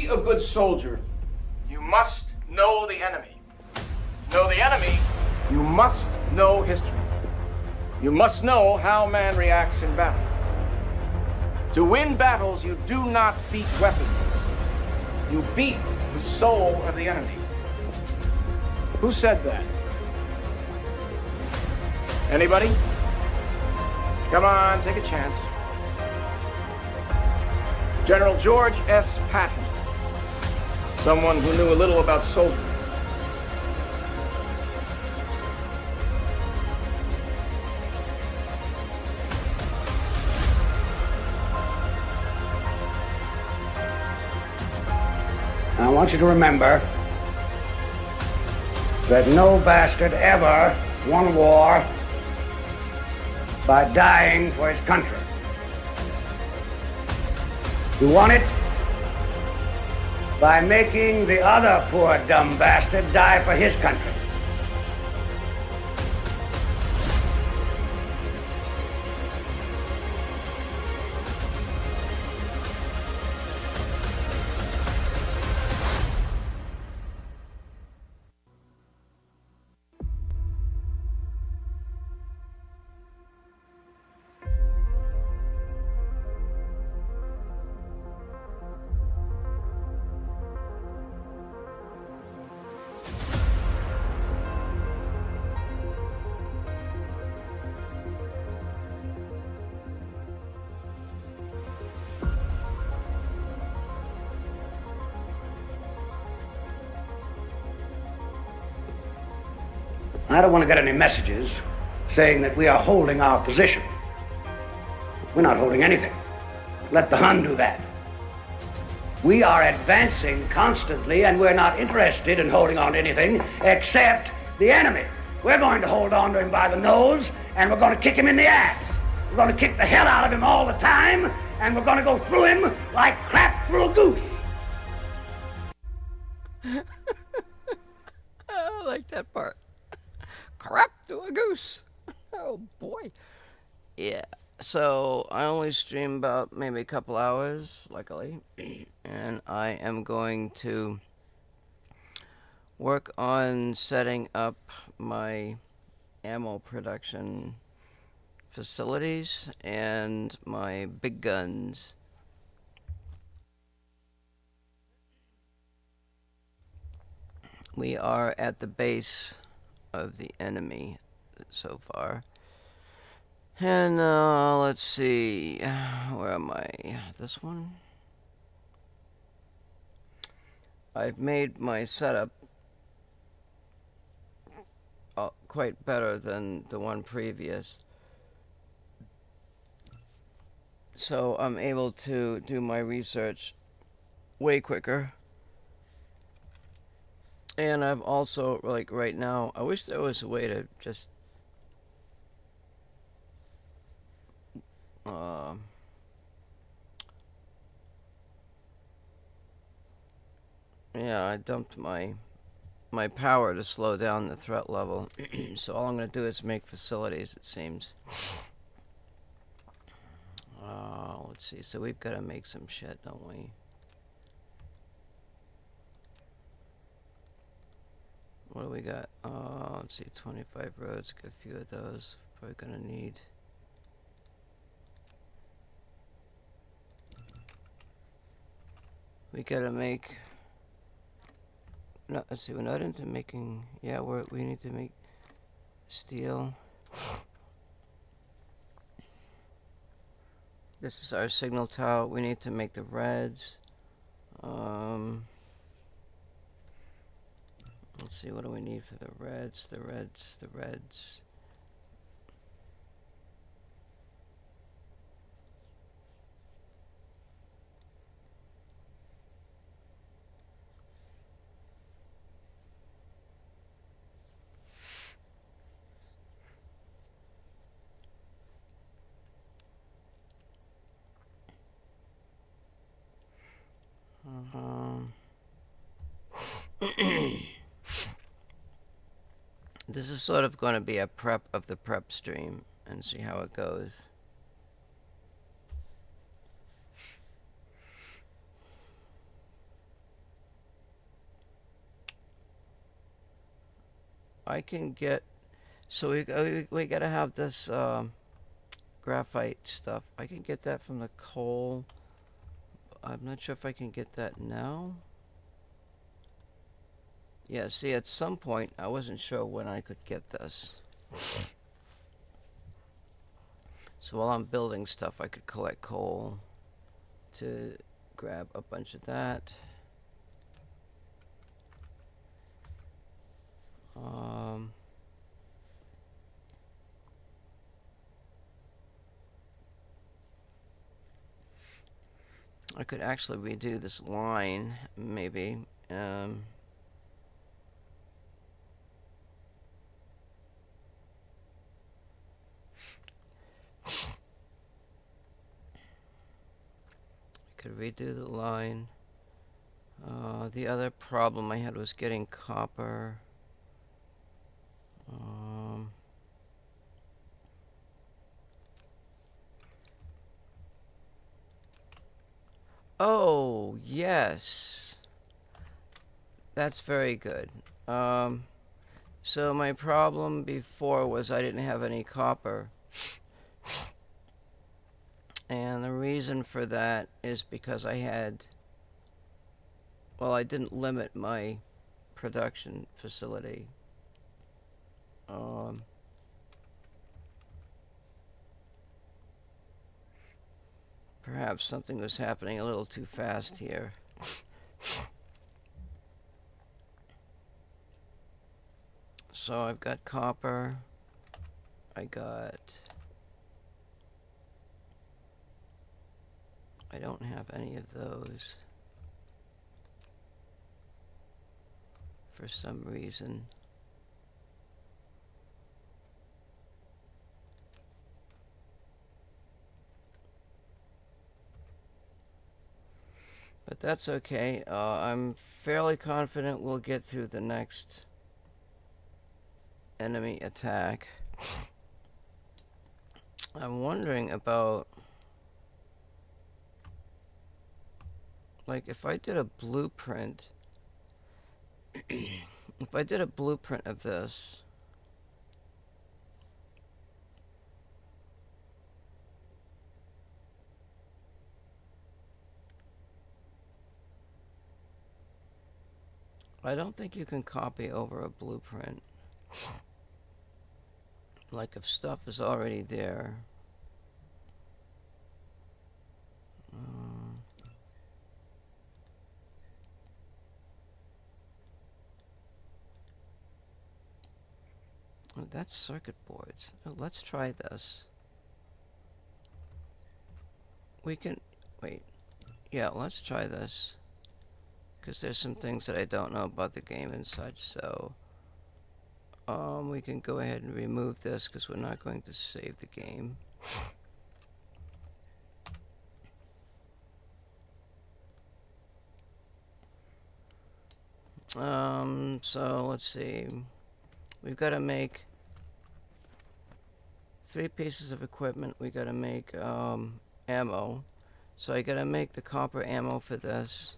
be a good soldier, you must know the enemy. To know the enemy, you must know history. You must know how man reacts in battle. To win battles, you do not beat weapons. You beat the soul of the enemy. Who said that? Anybody? Come on, take a chance. General George S. Patton, someone who knew a little about soldiering. I want you to remember that no bastard ever won war by dying for his country. He won it by making the other poor dumb bastard die for his country. I don't want to get any messages saying that we are holding our position. We're not holding anything. Let the Hun do that. We are advancing constantly, and we're not interested in holding on to anything except the enemy. We're going to hold on to him by the nose, and we're going to kick him in the ass. We're going to kick the hell out of him all the time, and we're going to go through him like crap through a goose. I like that part. Crap to a goose. Oh boy. Yeah, so I only stream about maybe a couple hours, luckily, and I am going to work on setting up my ammo production facilities and my big guns. We are at the base of the enemy so far. And let's see, where am I? This one? I've made my setup quite better than the one previous. So I'm able to do my research way quicker. And I've also, like right now, I wish there was a way to just yeah, I dumped my power to slow down the threat level. So all I'm going to do is make facilities, it seems. Let's see, so we've got to make some shit, don't we? What do we got? Let's see, 25 roads, got a few of those. Probably gonna need. We gotta make. No, let's see, we're not into making. Yeah, we need to make steel. This is our signal tower. We need to make the reds. Let's see, what do we need for the reds? The reds. This is sort of going to be a prep of the prep stream and see how it goes. I can get. So we gotta have this graphite stuff. I can get that from the coal. I'm not sure if I can get that now. Yeah, see, at some point, I wasn't sure when I could get this. So while I'm building stuff, I could collect coal to grab a bunch of that. I could actually redo this line, maybe. Could redo the line. The other problem I had was getting copper. Oh, yes. That's very good. So my problem before was I didn't have any copper. And the reason for that is because I didn't limit my production facility. Perhaps something was happening a little too fast here. So I've got copper. I don't have any of those for some reason. But that's okay. I'm fairly confident we'll get through the next enemy attack. I'm wondering about, like, if I did a blueprint, if I did a blueprint of this, I don't think you can copy over a blueprint. Like, if stuff is already there. Oh, that's circuit boards. Oh, let's try this. We can, wait. Yeah, let's try this. Because there's some things that I don't know about the game and such, so we can go ahead and remove this because we're not going to save the game. So let's see. We've got to make 3 pieces of equipment. We got to make ammo. So I got to make the copper ammo for this.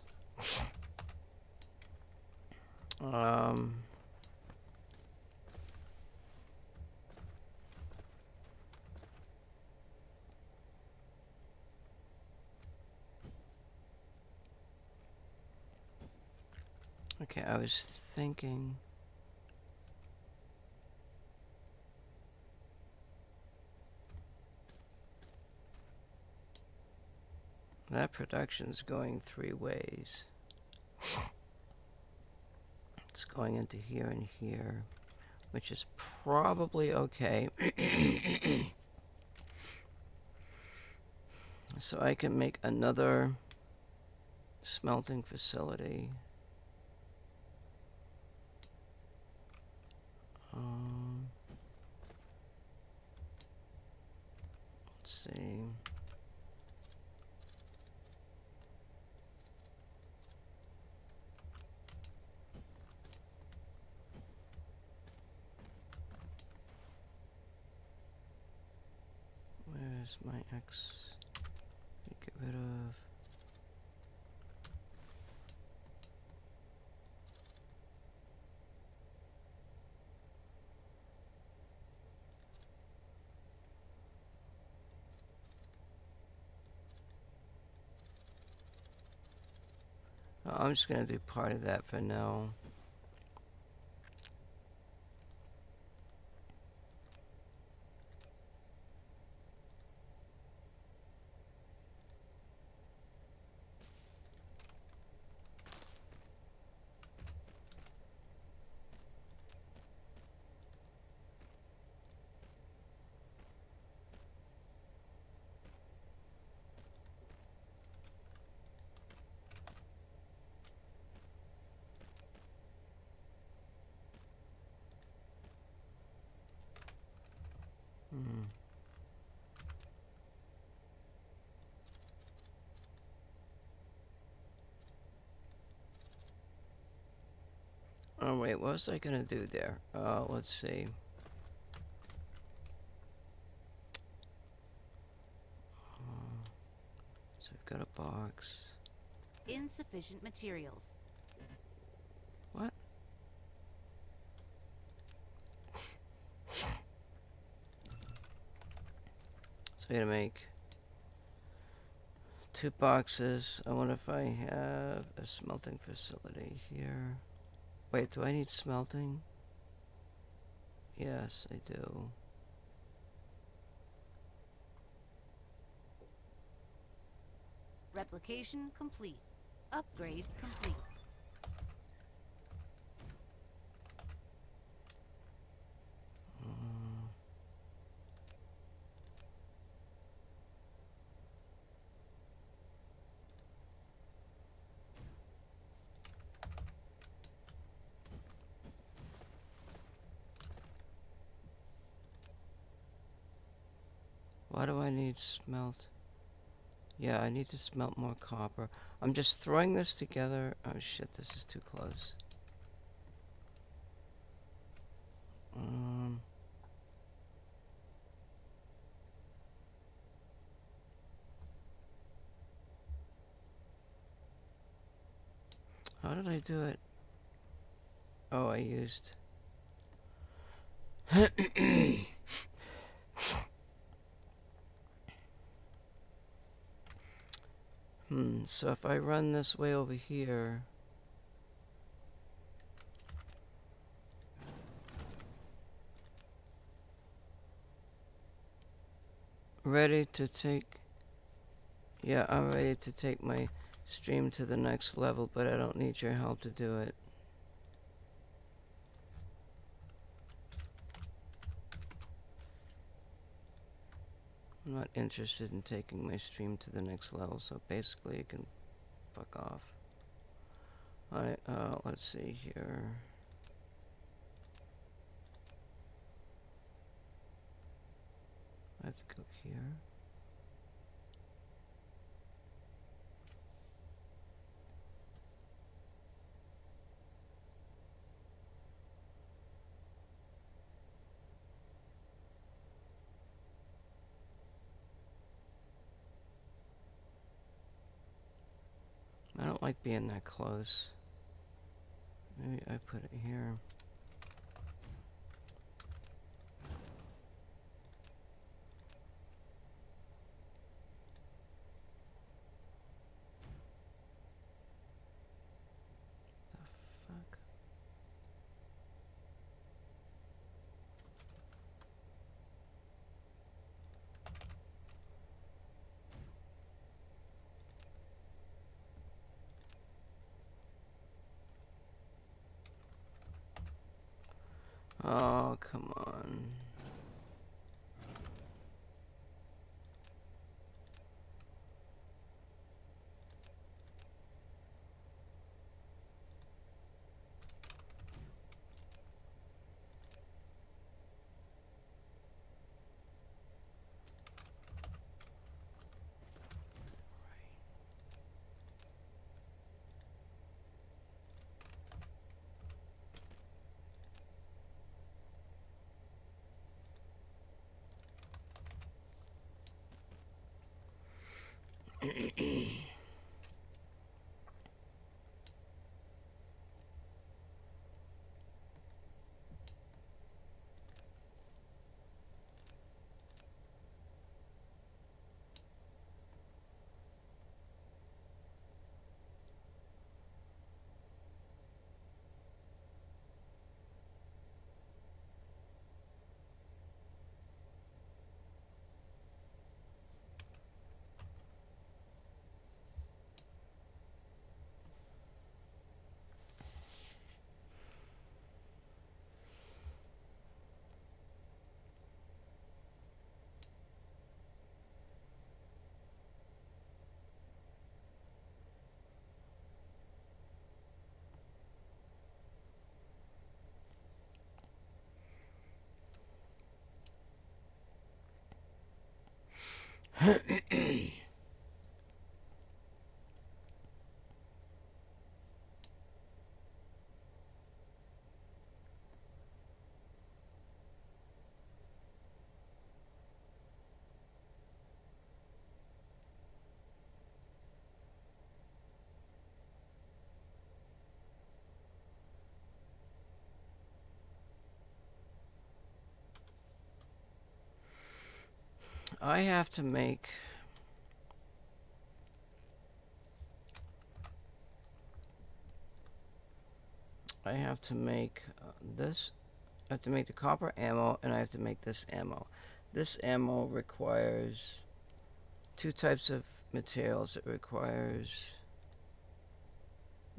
Okay, I was thinking. That production's going 3 ways. It's going into here and here, which is probably okay. So I can make another smelting facility. Let's see. Where's my X? Get rid of. I'm just gonna do part of that for now. Oh wait, what was I gonna do there? Let's see. So I've got a box. Insufficient materials. What? So I gotta make 2 boxes. I wonder if I have a smelting facility here. Wait, do I need smelting? Yes, I do. Replication complete. Upgrade complete. Why do I need smelt? Yeah, I need to smelt more copper. I'm just throwing this together. Oh shit, this is too close. How did I do it? Oh, I used... so if I run this way over here... Ready to take... Yeah, I'm ready to take my stream to the next level, but I don't need your help to do it. I'm not interested in taking my stream to the next level, so basically you can fuck off. Alright, let's see here. I have to go here. I don't like being that close. Maybe I put it here. The fuck? Oh, come on. I have to make this. I have to make the copper ammo, and I have to make this ammo. This ammo requires two types of materials. It requires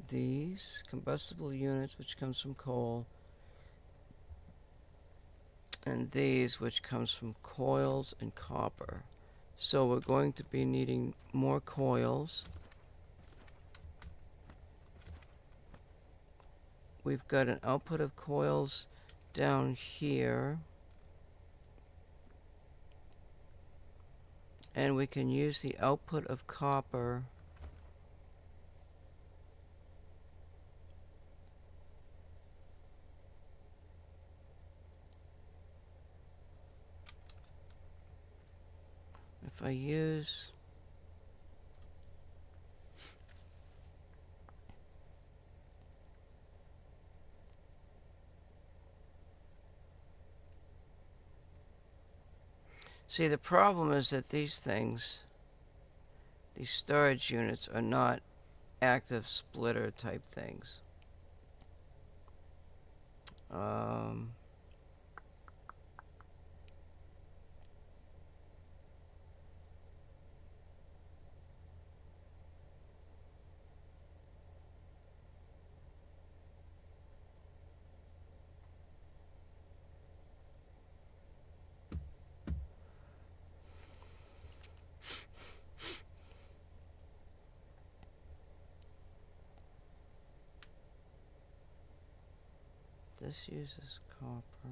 these combustible units, which comes from coal, and these, which comes from coils and copper. So we're going to be needing more coils. We've got an output of coils down here, and we can use the output of copper if I use see, the problem is that these things, these storage units, are not active splitter type things. This uses copper.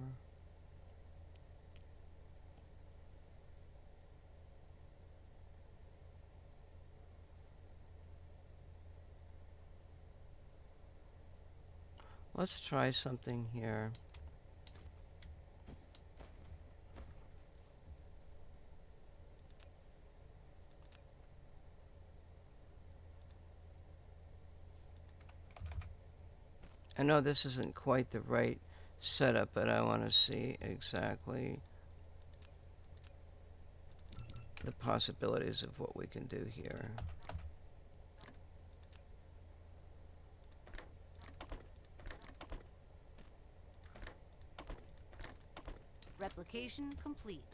Let's try something here. I know this isn't quite the right setup, but I want to see exactly the possibilities of what we can do here. Replication complete.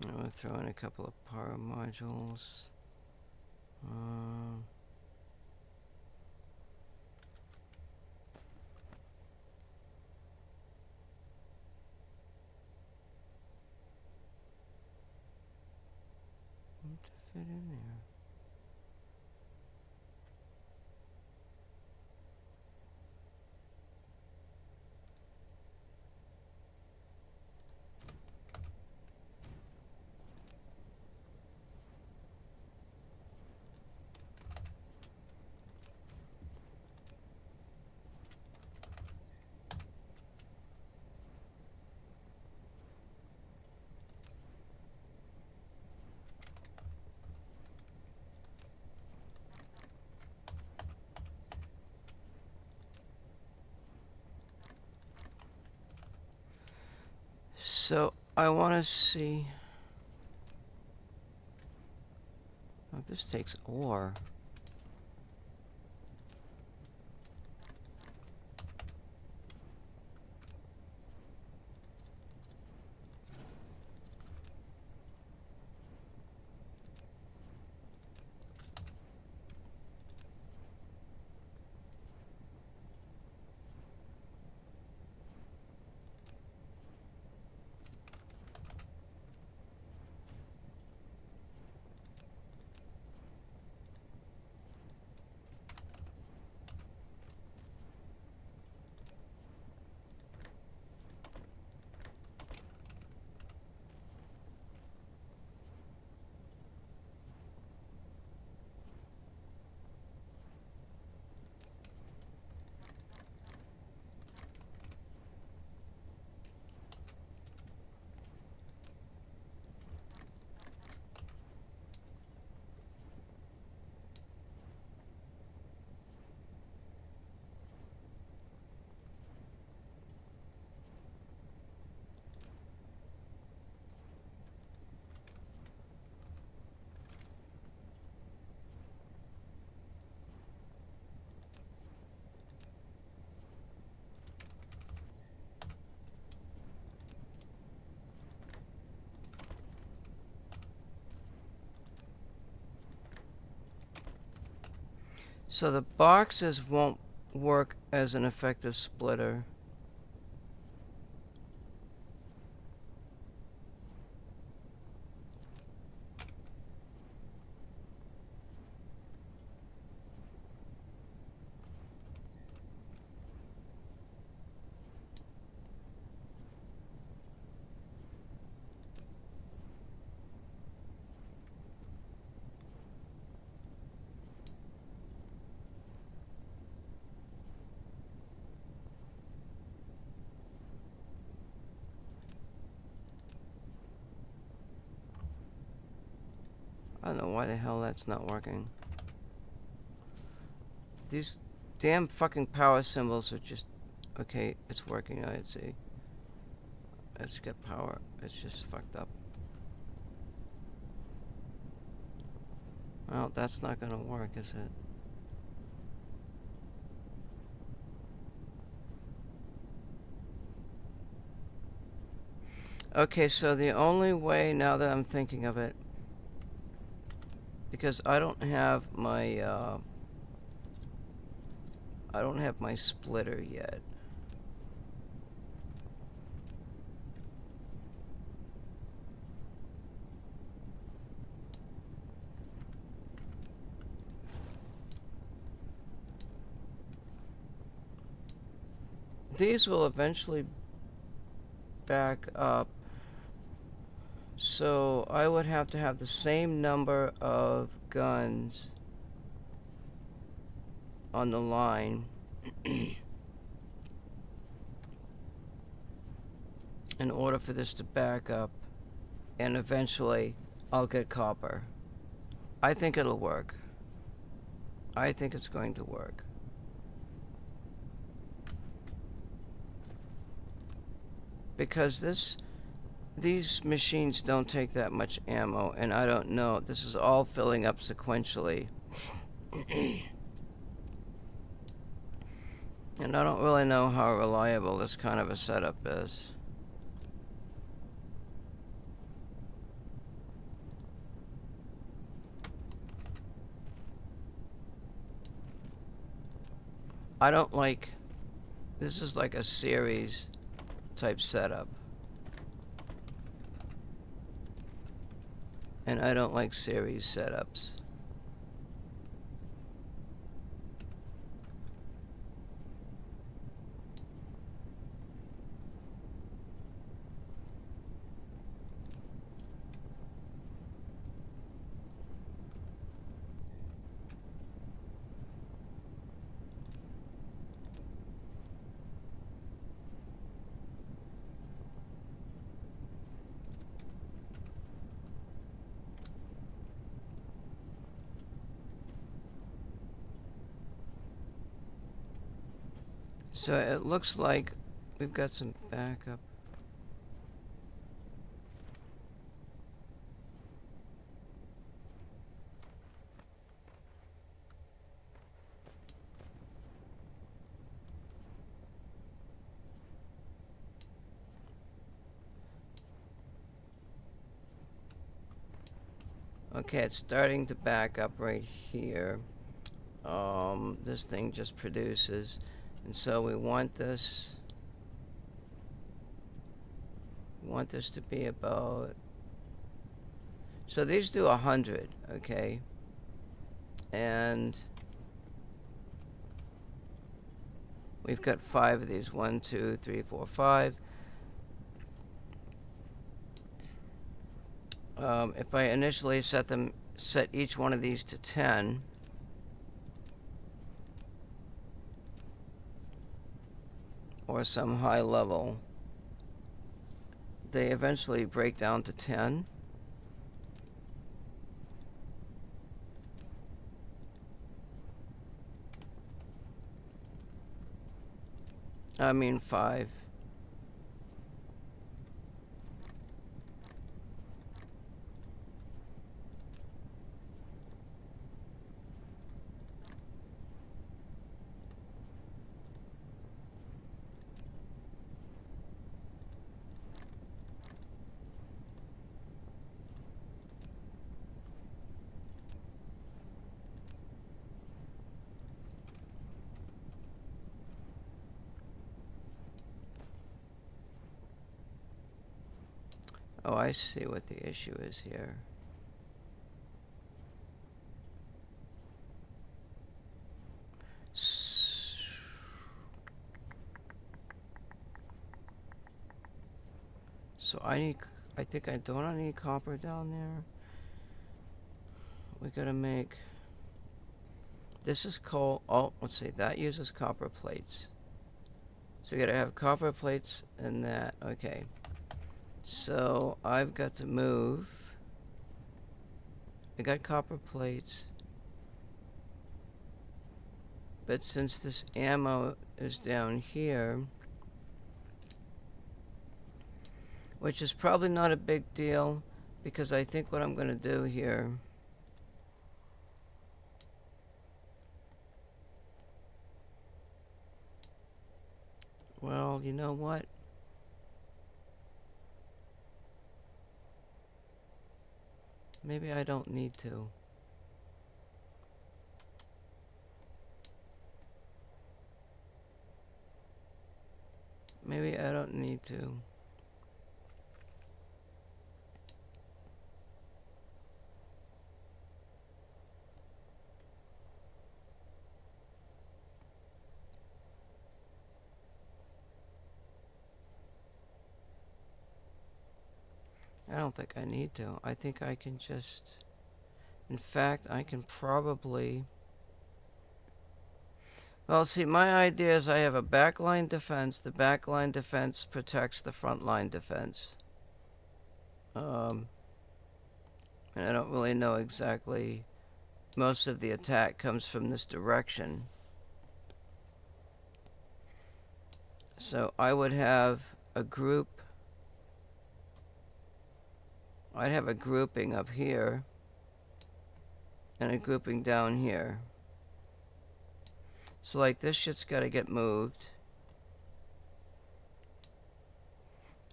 I'm going to throw in a couple of power modules. What to fit in there? So I want to see. Oh, this takes ore. So the boxes won't work as an effective splitter. I don't know why the hell that's not working. These damn fucking power symbols are just... Okay, it's working, I see. Let's get power. It's just fucked up. Well, that's not gonna work, is it? Okay, so the only way, now that I'm thinking of it, because I don't have my splitter yet. These will eventually back up. So I would have to have the same number of guns on the line in order for this to back up, and eventually I'll get copper. I think it'll work. I think it's going to work. Because these machines don't take that much ammo, and I don't know. This is all filling up sequentially. And I don't really know how reliable this kind of a setup is. I don't like... This is like a series type setup. And I don't like series setups. So it looks like we've got some backup. Okay, it's starting to back up right here. This thing just produces. And so we want this to be about... So these do 100, okay? And we've got 5 of these. 1, 2, 3, 4, 5. If I initially set each one of these to 10, or some high level, they eventually break down to 10. I mean 5. Oh, I see what the issue is here. So I think I don't need copper down there. We gotta make, this is coal. Oh, let's see, that uses copper plates. So we gotta have copper plates and that, okay. So I've got to move. I got copper plates. But since this ammo is down here, which is probably not a big deal, because I think what I'm gonna do here, well, you know what? Maybe I don't need to. Maybe I don't need to. I don't think I need to. I think I can just... In fact, I can probably... Well, see, my idea is I have a backline defense. The backline defense protects the frontline defense. And I don't really know exactly... Most of the attack comes from this direction. So I would have a group... I'd have a grouping up here. And a grouping down here. So like this shit's gotta get moved.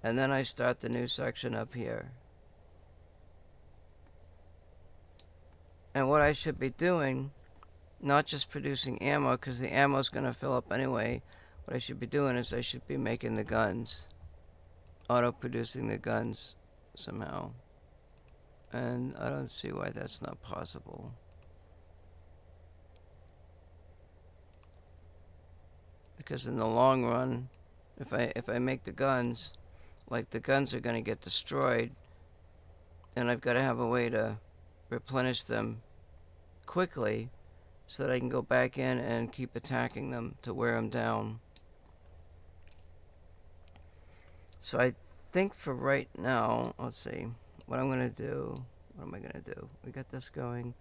And then I start the new section up here. And what I should be doing, not just producing ammo, because the ammo's gonna fill up anyway. What I should be doing is I should be making the guns. Auto-producing the guns somehow. And I don't see why that's not possible. Because in the long run, if I make the guns, like the guns are gonna get destroyed, and I've got to have a way to replenish them quickly, so that I can go back in and keep attacking them to wear them down. So I think for right now, let's see, what I'm gonna do. What am I gonna do? We got this going,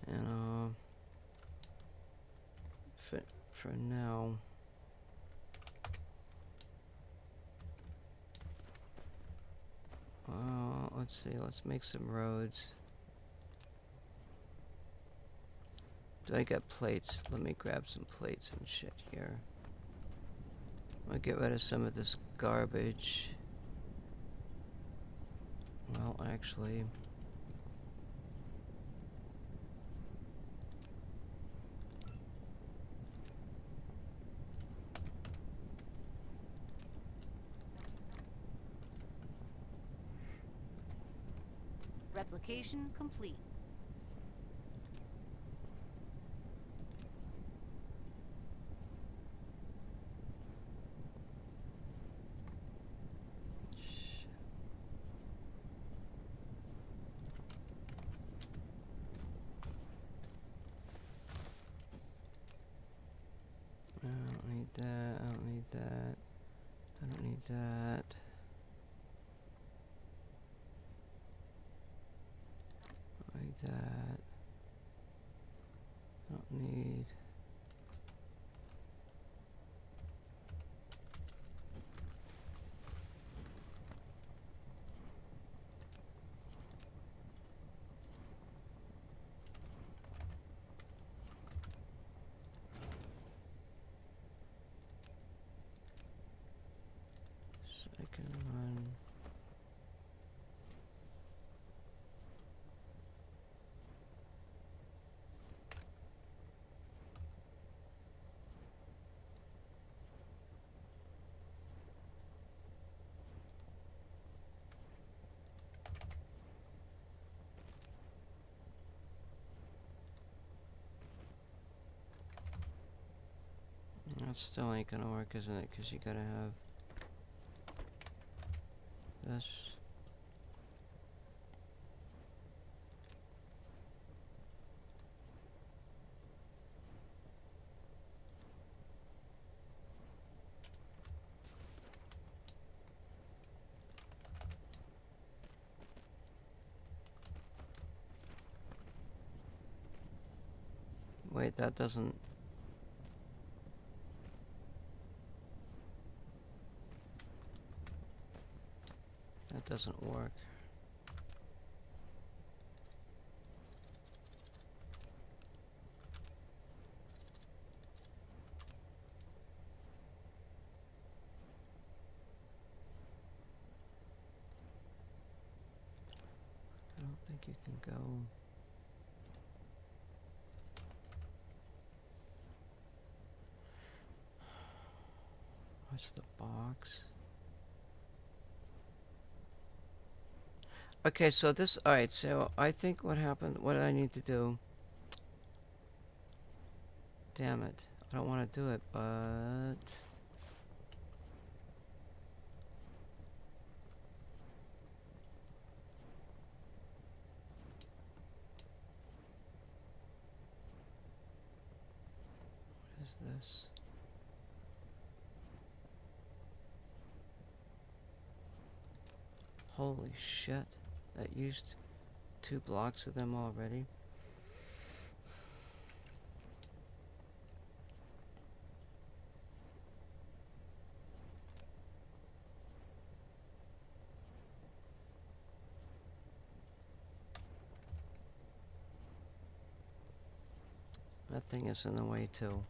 and for now. Let's see, let's make some roads. Do I got plates? Let me grab some plates and shit here. I'll get rid of some of this garbage. Well, actually... Replication complete. I don't need that, I don't need that, I don't need that. I need that. I don't need... Second one. That still ain't gonna work, isn't it? Because you gotta have this. Wait, that doesn't... That doesn't work. I don't think you can go... What's the box? Okay, so this... Alright, so I think what happened... What I need to do... Damn it. I don't want to do it, but... What is this? Holy shit. That used 2 blocks of them already. That thing is in the way too.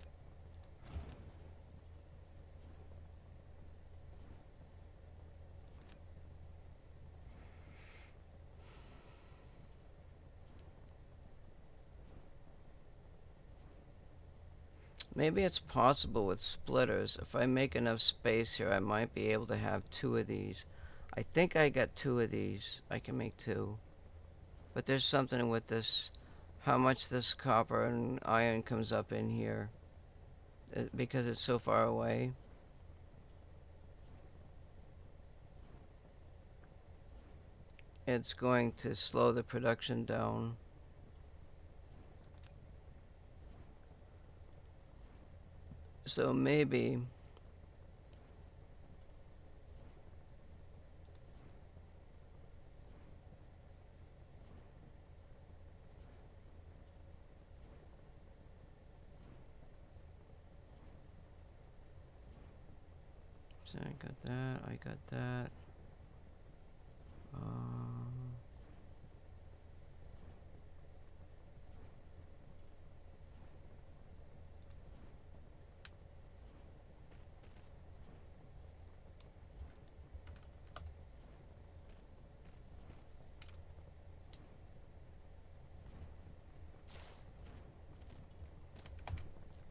Maybe it's possible with splitters. If I make enough space here, I might be able to have 2 of these. I think I got 2 of these. I can make 2. But there's something with this, how much this copper and iron comes up in here. Because it's so far away. It's going to slow the production down. So maybe so I got that, I got that.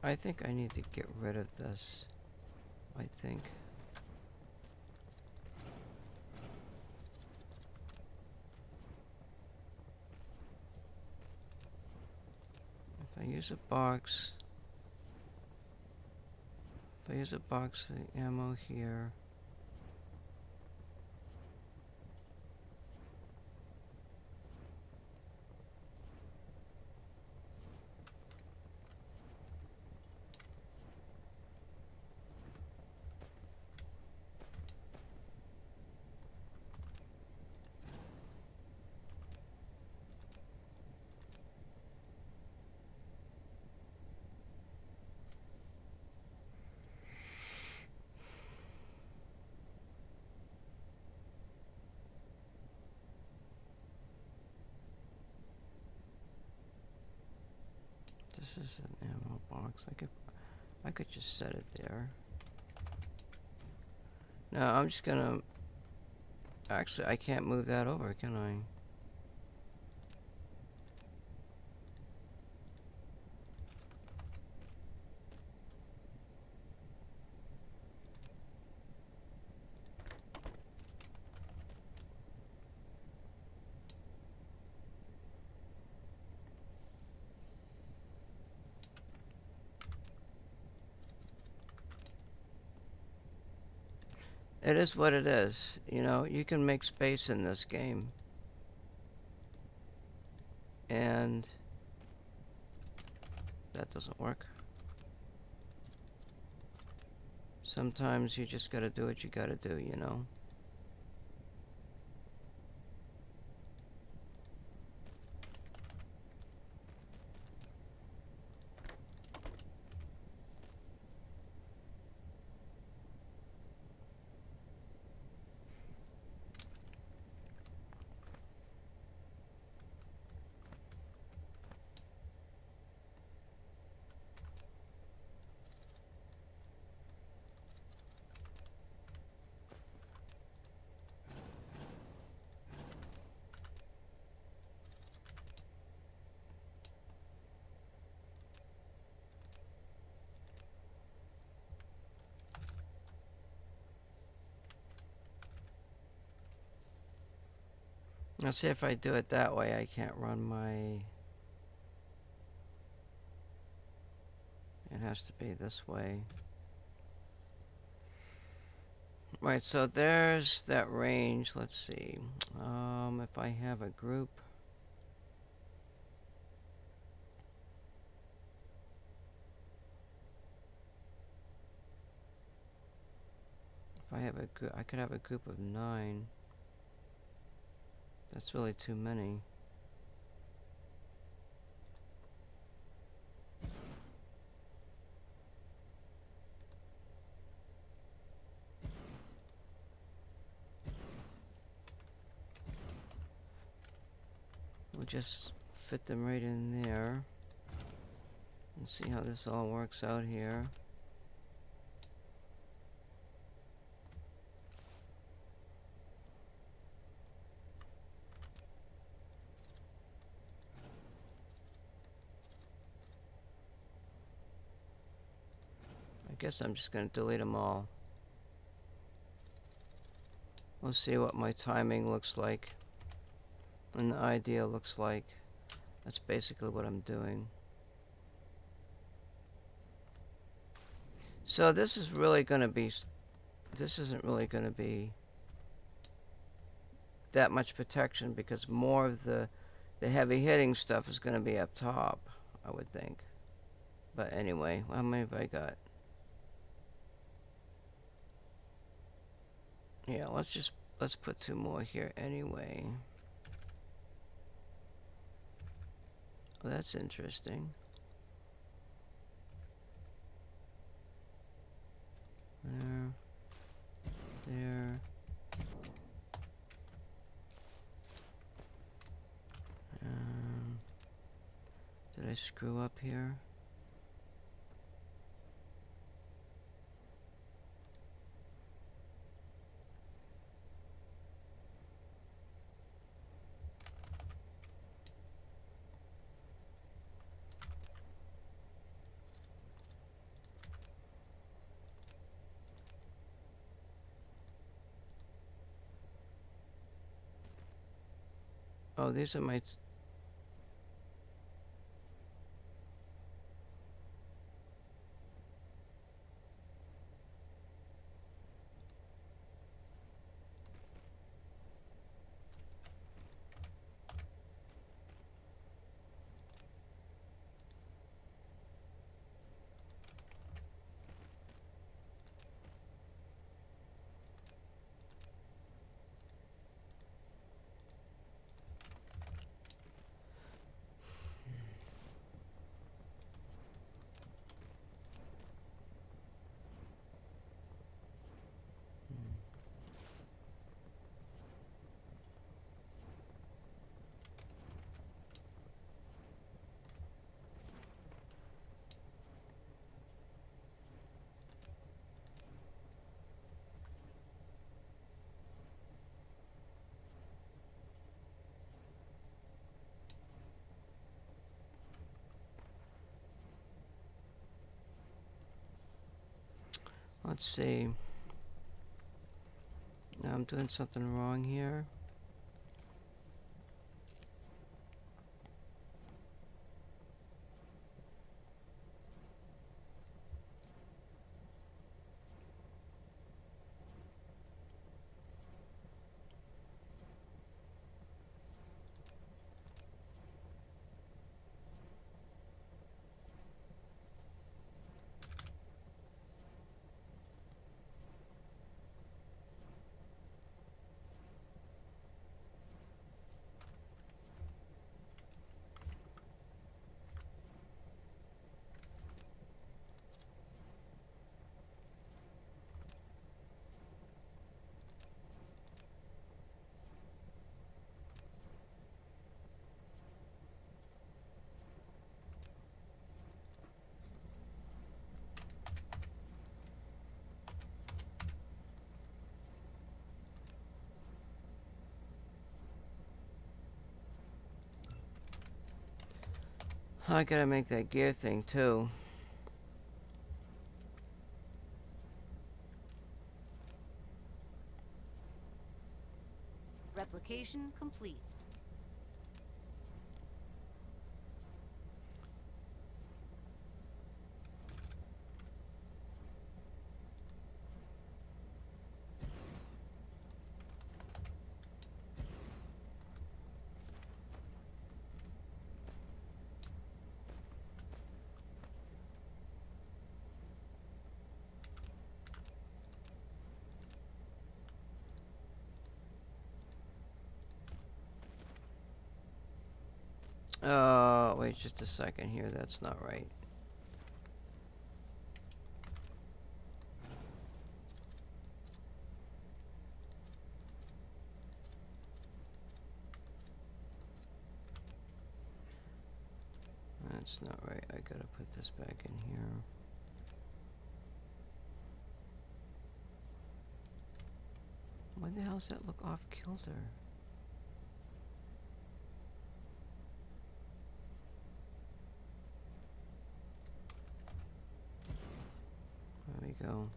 I think I need to get rid of this. I think. If I use a box, if I use a box of ammo here, this is an ammo box. I could just set it there. No, I'm just gonna... Actually, I can't move that over, can I? It is what it is. You know, you can make space in this game. And that doesn't work. Sometimes you just gotta do what you gotta do, you know? Let's see if I do it that way, I can't run my... It has to be this way. Right, so there's that range. Let's see. If I have a group... If I have a group, I could have a group of 9. That's really too many. We'll just fit them right in there and see how this all works out here. I guess I'm just going to delete them all. We'll see what my timing looks like and the idea looks like. That's basically what I'm doing. So this is really going to be... This isn't really going to be that much protection because more of the heavy hitting stuff is going to be up top, I would think. But anyway, how many have I got? Yeah, let's put 2 more here anyway. Oh, that's interesting. There. There. Did I screw up here? Oh, these are my... Let's see. Now I'm doing something wrong here. I gotta make that gear thing too. Replication complete. Wait just a second here. That's not right. That's not right. I gotta put this back in here. Why the hell does that look off kilter? There we go.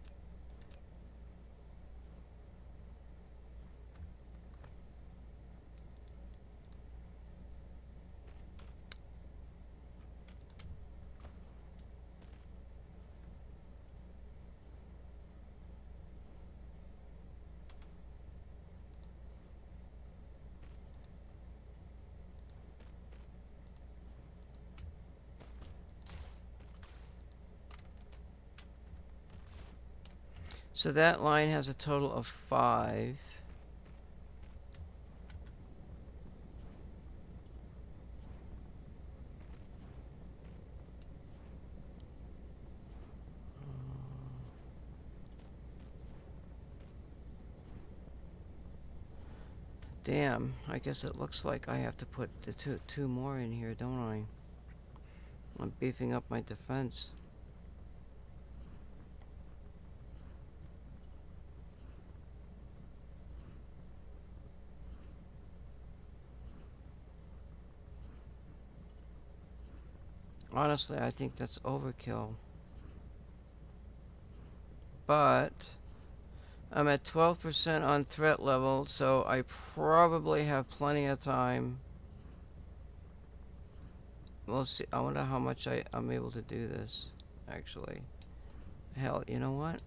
So that line has a total of 5. Damn, I guess it looks like I have to put the two more in here, don't I? I'm beefing up my defense. Honestly, I think that's overkill. But I'm at 12% on threat level, so I probably have plenty of time. We'll see. I wonder how much I'm able to do this, actually. Hell, you know what?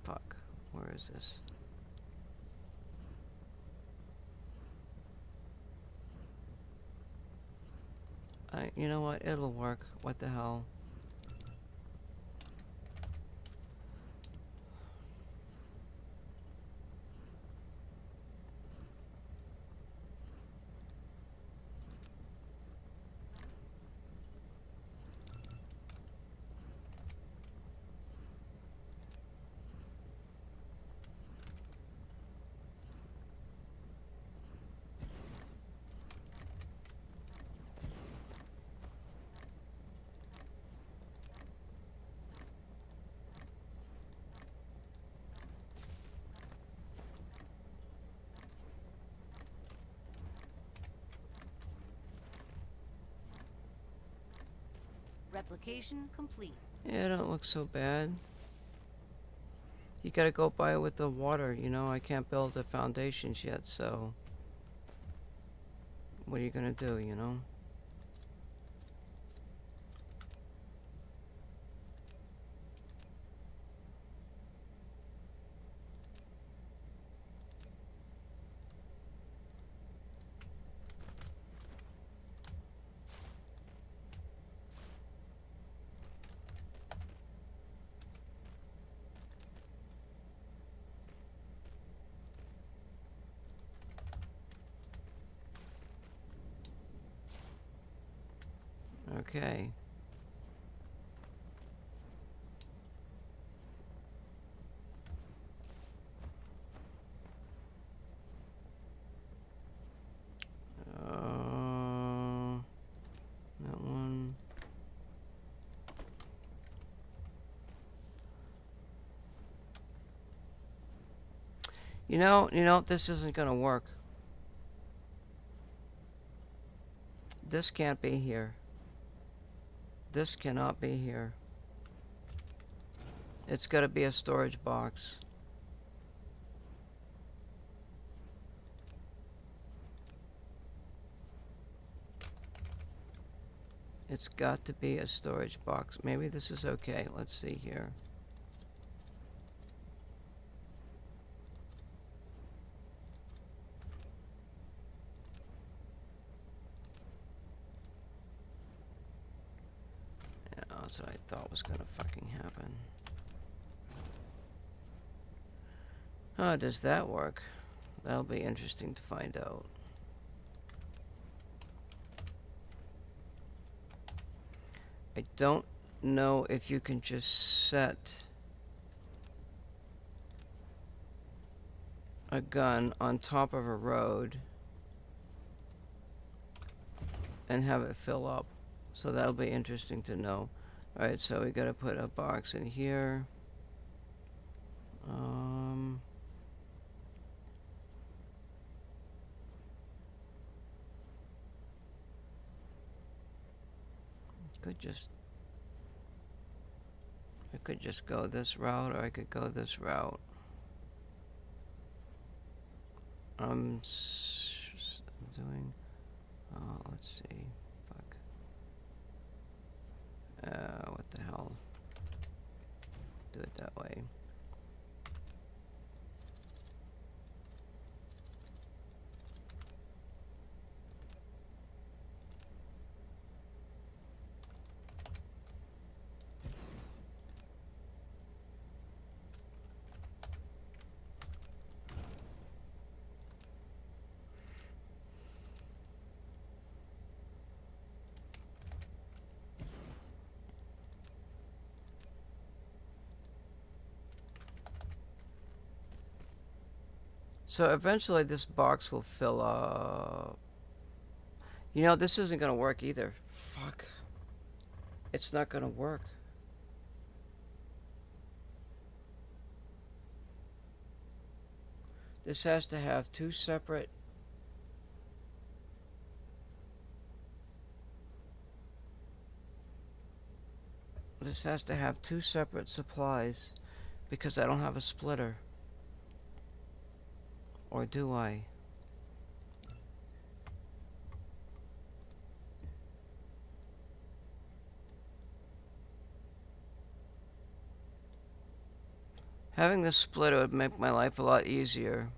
Fuck. Where is this? You know what? It'll work. What the hell? Replication complete. Yeah, it don't look so bad. You gotta go by it with the water, you know? I can't build the foundations yet, so... What are you gonna do, you know? Okay. That one. You know, this isn't gonna work. This can't be here. This cannot be here. It's got to be a storage box. It's got to be a storage box. Maybe this is okay. Let's see here. Yeah, that's what I thought was gonna fucking happen. Oh, does that work? That'll be interesting to find out. I don't know if you can just set a gun on top of a road and have it fill up. So that'll be interesting to know. Alright, so we gotta put a box in here. I could just go this route, or I could go this route. I'm doing, let's see, fuck. What the hell? Do it that way. So eventually this box will fill up. You know, this isn't gonna work either. Fuck. It's not gonna work. This has to have two separate. This has to have two separate supplies because I don't have a splitter. Or do I? Having the splitter would make my life a lot easier.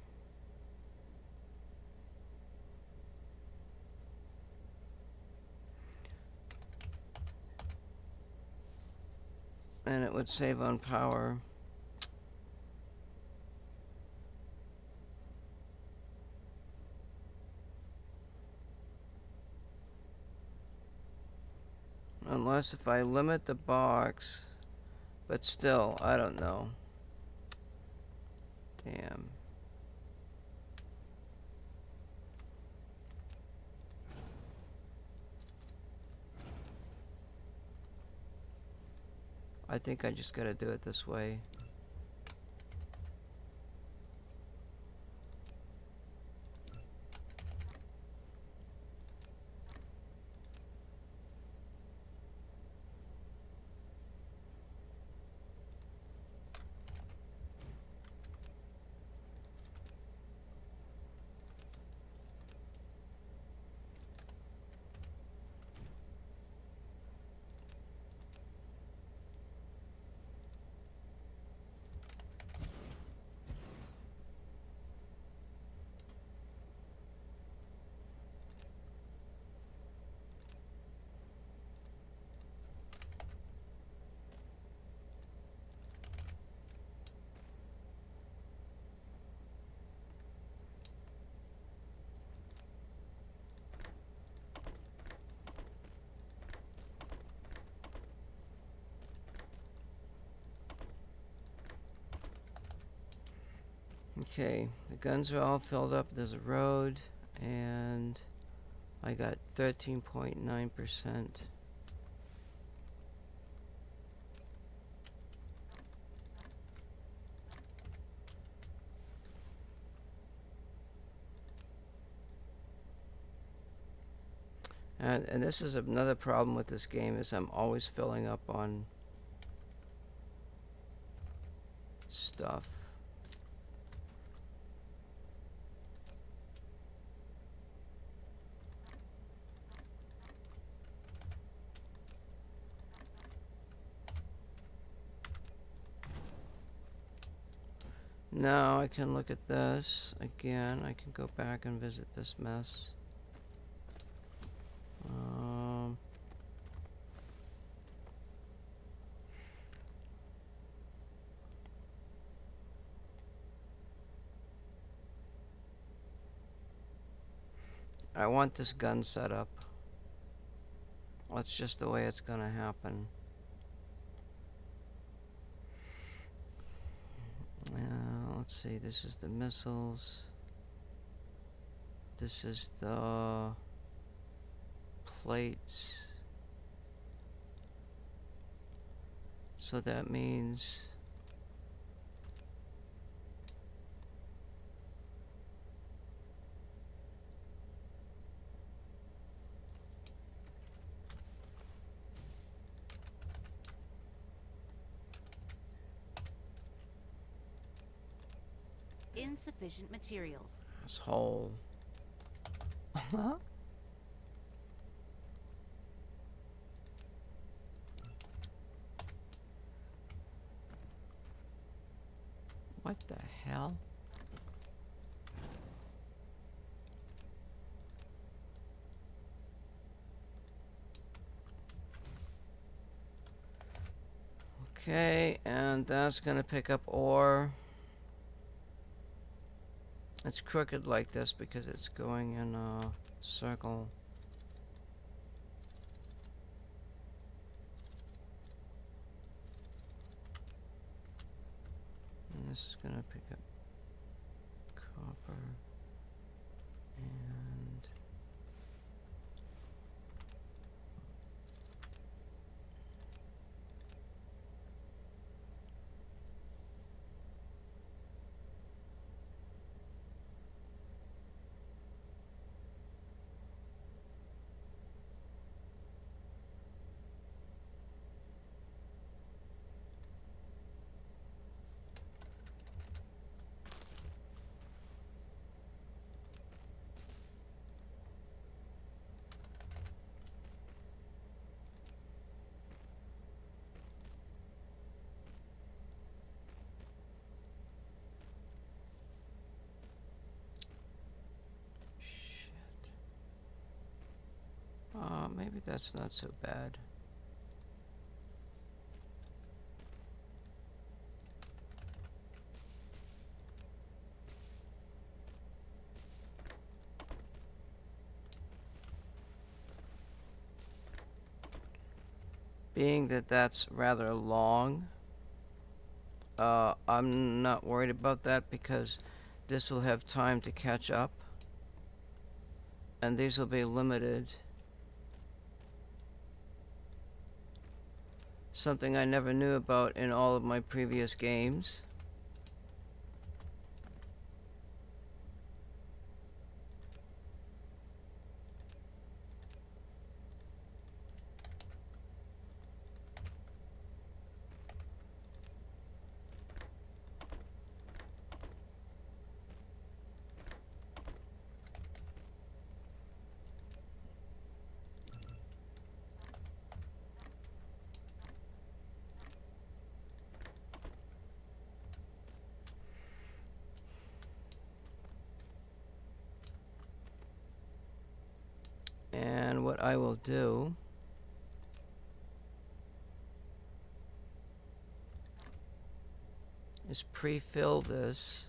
And it would save on power. Unless if I limit the box, but still, I don't know. Damn. I think I just gotta do it this way. Okay, the guns are all filled up. There's a road, and I got 13.9%. And this is another problem with this game, is I'm always filling up on stuff. Now I can look at this again. I can go back and visit this mess. I want this gun set up. That's just the way it's gonna happen. Let's see, this is the missiles. This is the plates. So that means Insufficient materials. this whole what the hell? Okay, and that's gonna pick up ore. It's crooked like this because it's going in a circle. And this is gonna pick up copper and maybe that's not so bad. Being that that's rather long, I'm not worried about that because this will have time to catch up, and these will be limited. Something I never knew about in all of my previous games. And what I will do is pre-fill this.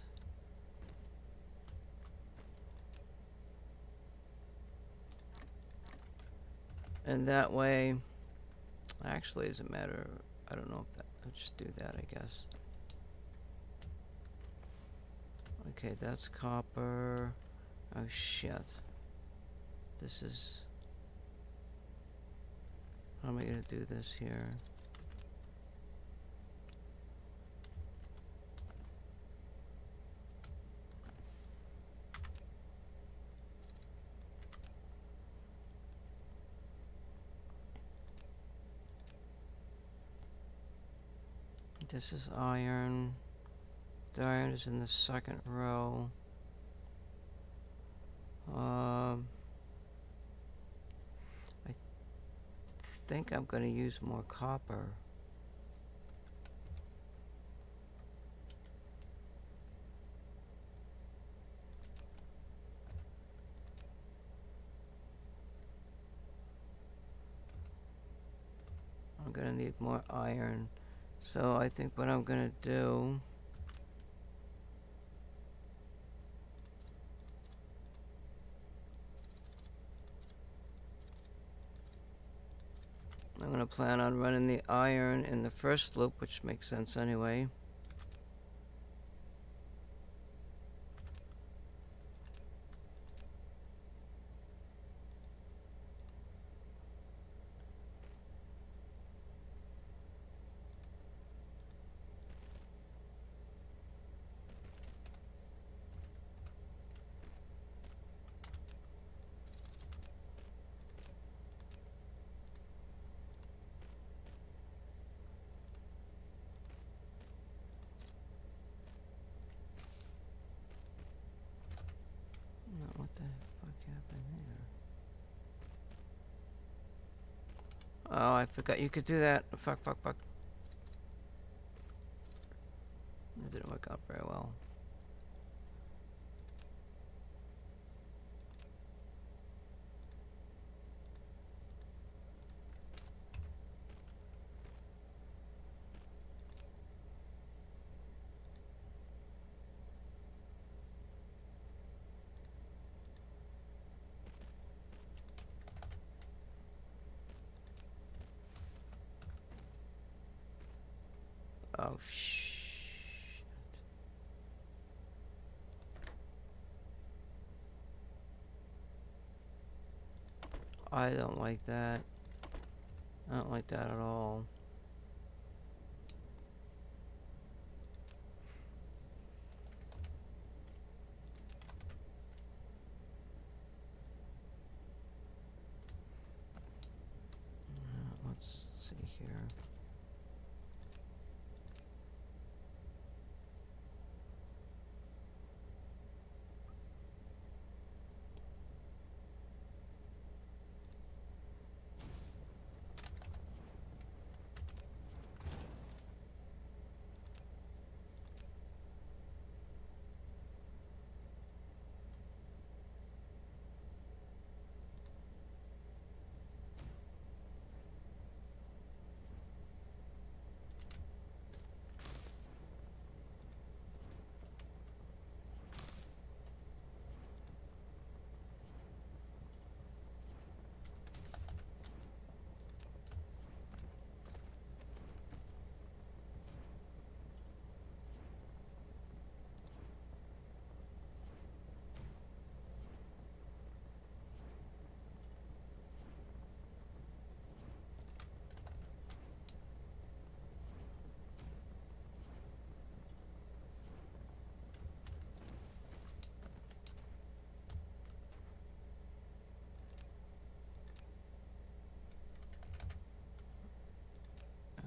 And that way, actually, as a matter, I don't know if that, I'll just do that, I guess. Okay, that's copper. Oh shit. This is, how am I gonna do this here? this is iron. The iron is in the second row. I think I'm going to use more copper. I'm going to need more iron. So I think what I'm going to do... I'm going to plan on running the iron in the first loop, which makes sense anyway. What the fuck happened there? Oh, I forgot you could do that. Fuck. That didn't work out very well. Oh, shit. I don't like that. I don't like that at all. Let's see here.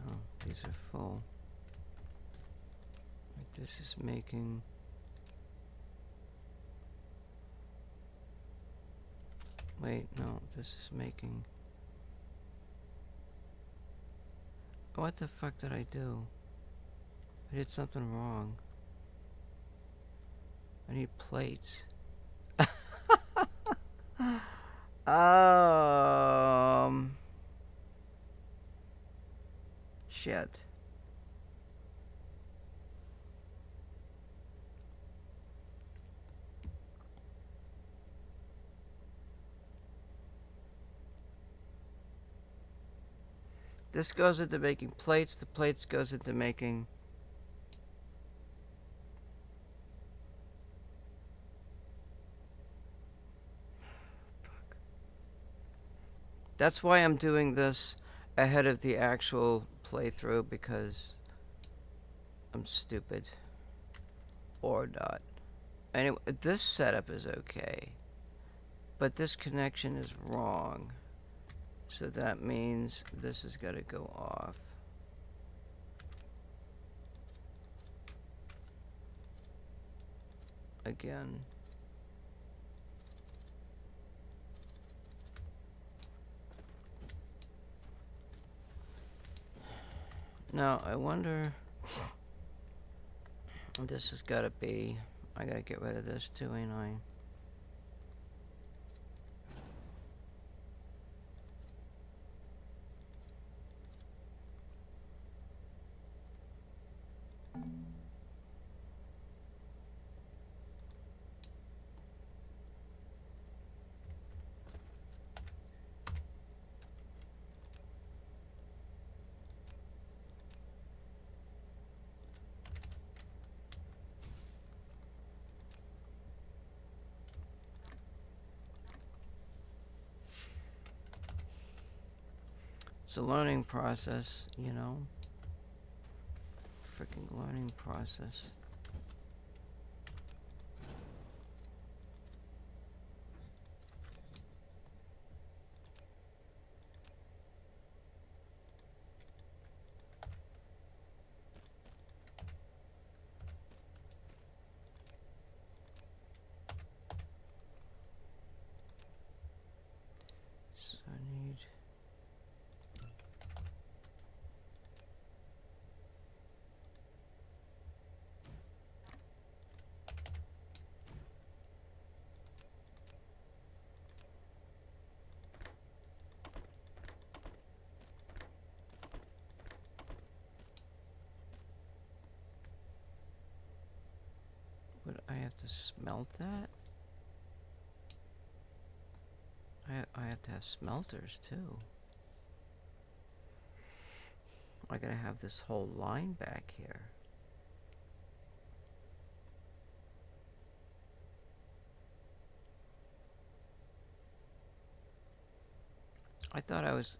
Oh, these are full. Like this is making... Wait, no, this is making... What the fuck did I do? I did something wrong. I need plates. Shit. This goes into making plates, the plates goes into making... Fuck. That's why I'm doing this ahead of the actual playthrough, because I'm stupid. Or not. Anyway, this setup is okay. But this connection is wrong. So that means this has got to go off. again. Now, I wonder... This has got to be... I gotta get rid of this too, ain't I? It's a learning process, you know? Freaking learning process. So I need... Would I have to smelt that? I have to have smelters too. I gotta have this whole line back here. I thought I was...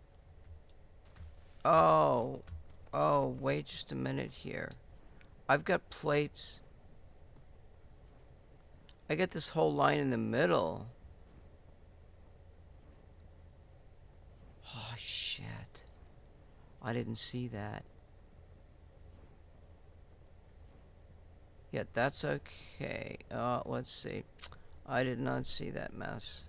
Oh, wait just a minute here. I've got plates. I get this whole line in the middle. Oh, shit. I didn't see that. Yeah, that's okay. Let's see. I did not see that mess.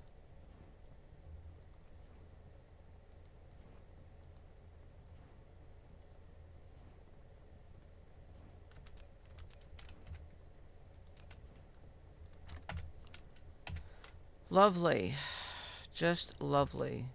Lovely. Just lovely.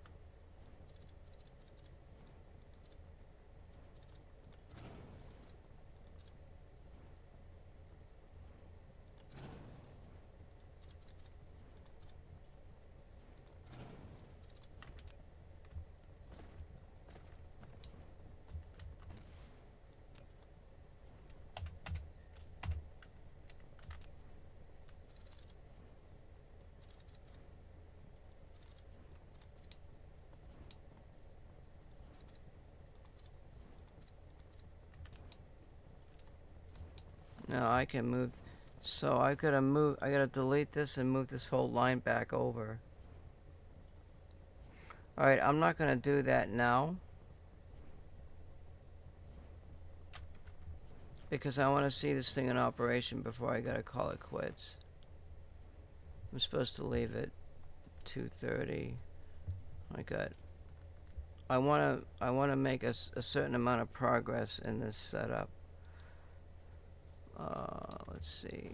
Now I can move, so I gotta delete this and move this whole line back over. Alright, I'm not gonna do that now. Because I want to see this thing in operation before I gotta call it quits. I'm supposed to leave it 2:30. I wanna make a certain amount of progress in this setup. Let's see.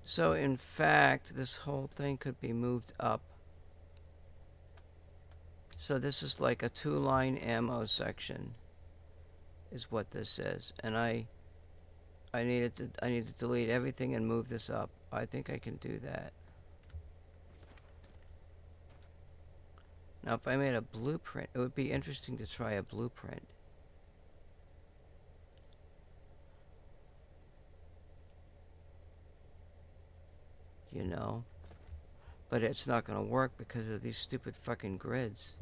So in fact, this whole thing could be moved up. So this is like a 2-line ammo section, is what this is. And I need to delete everything and move this up. I think I can do that. Now, if I made a blueprint, it would be interesting to try a blueprint. You know? But it's not gonna work because of these stupid fucking grids.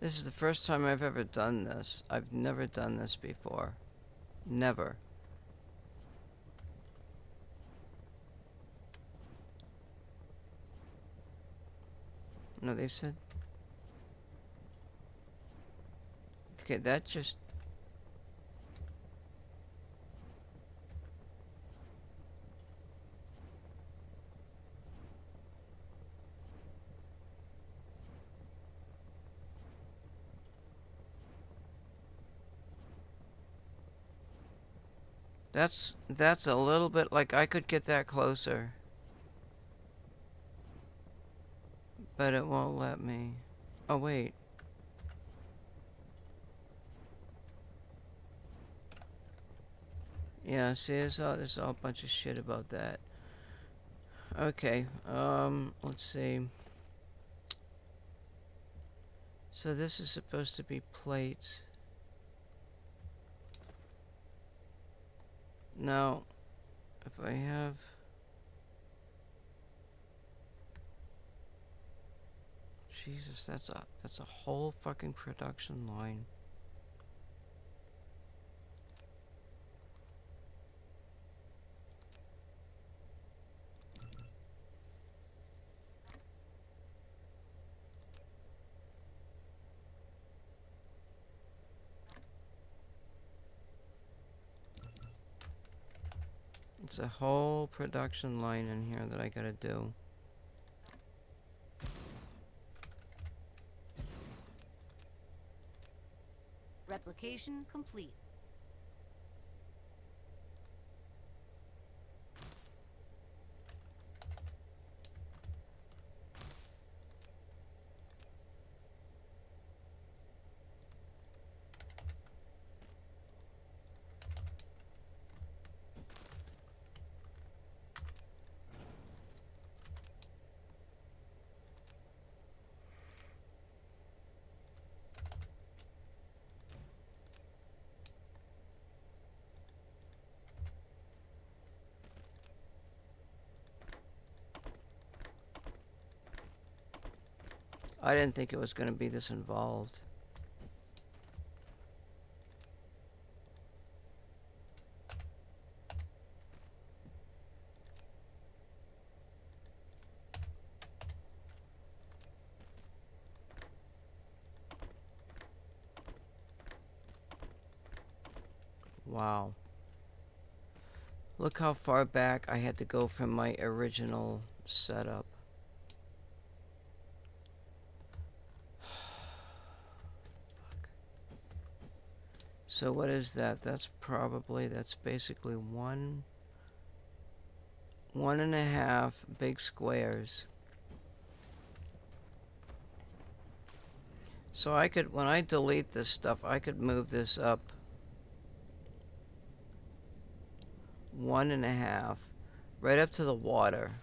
This is the first time I've ever done this. I've never done this before. Never. No, they said... Okay, that just... That's a little bit like I could get that closer. But it won't let me. Oh, wait. Yeah, see, there's all a bunch of shit about that. Okay, let's see. So this is supposed to be plates. Now, if I have... Jesus, that's a whole fucking production line. It's a whole production line in here that I gotta do. Replication complete. I didn't think it was gonna be this involved. Wow. Look how far back I had to go from my original setup. So what is that? That's basically one and a half big squares. So I could, when I delete this stuff, I could move this up 1.5 right up to the water.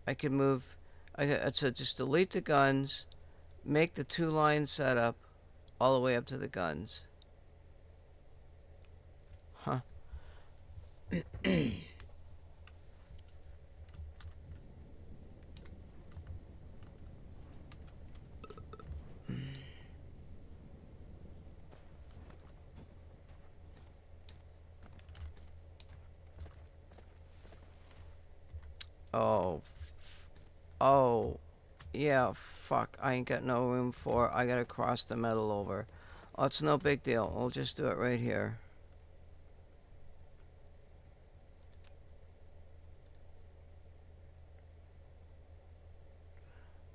I could move, so just delete the guns, make the 2-line setup all the way up to the guns. Huh. Oh, yeah, fuck. I ain't got no room for. I gotta cross the metal over. Oh, it's no big deal. We'll just do it right here.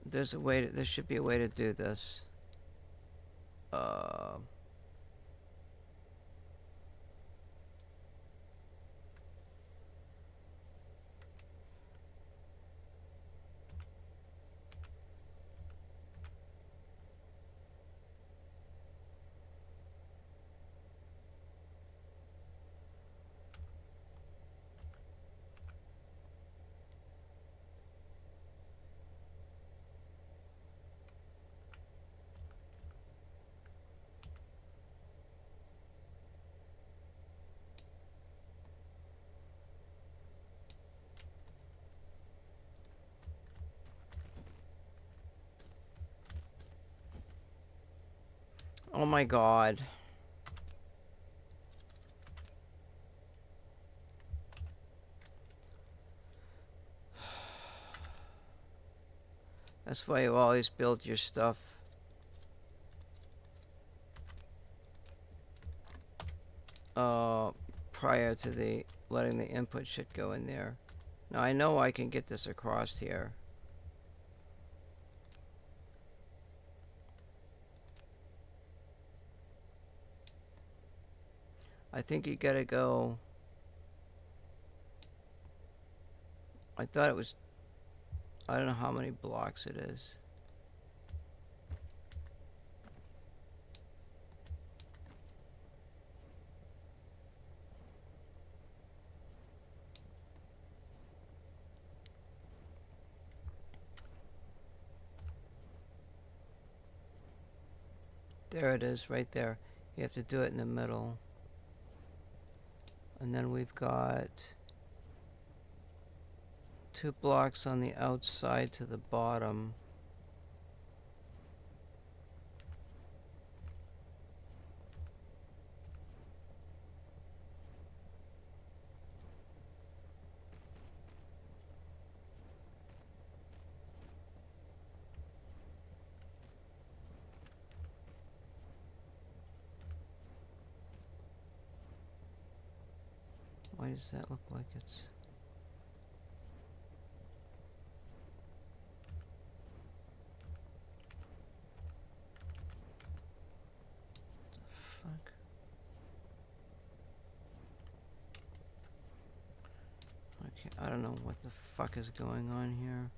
There should be a way to do this. Oh my god. That's why you always build your stuff. Prior to the letting the input shit go in there. Now I know I can get this across here. I think you gotta go. I thought it was. I don't know how many blocks it is. There it is, right there. You have to do it in the middle. And then we've got 2 blocks on the outside to the bottom. Why does that look like it's... Fuck. Okay, I don't know what the fuck is going on here.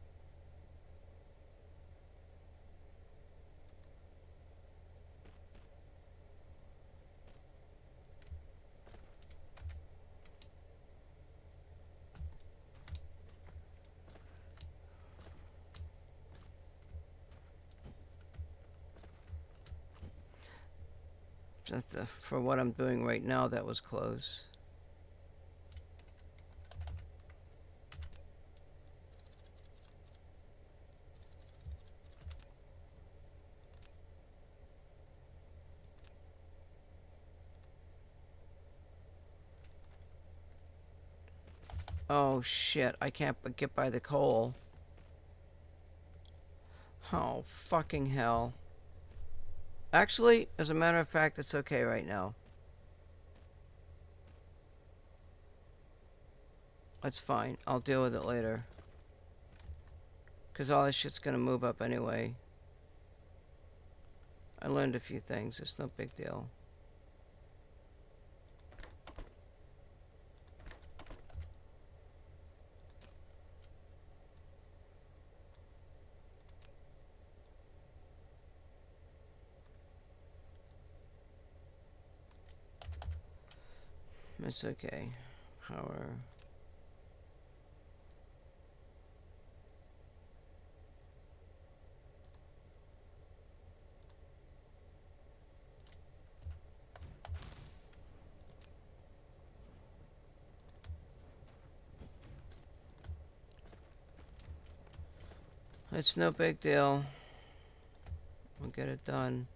For what I'm doing right now, that was close. Oh shit, I can't get by the coal. Oh, fucking hell. Actually, as a matter of fact, it's okay right now. That's fine. I'll deal with it later. Because all this shit's gonna move up anyway. I learned a few things. It's no big deal. It's okay. Power. It's no big deal. We'll get it done.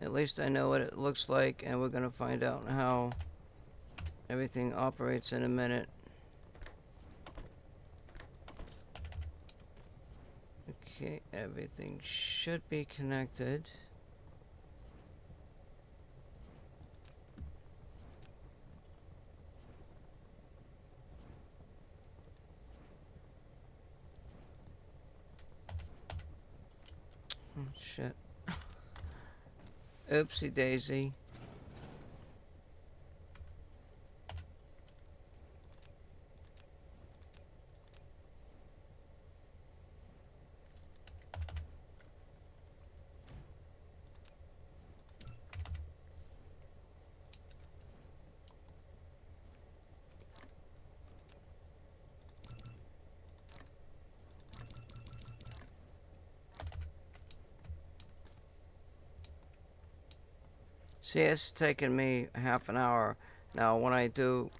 At least I know what it looks like, and we're gonna find out how everything operates in a minute. Okay, everything should be connected. Oh, shit. Oopsie daisy. See, it's taken me half an hour. Now, when I do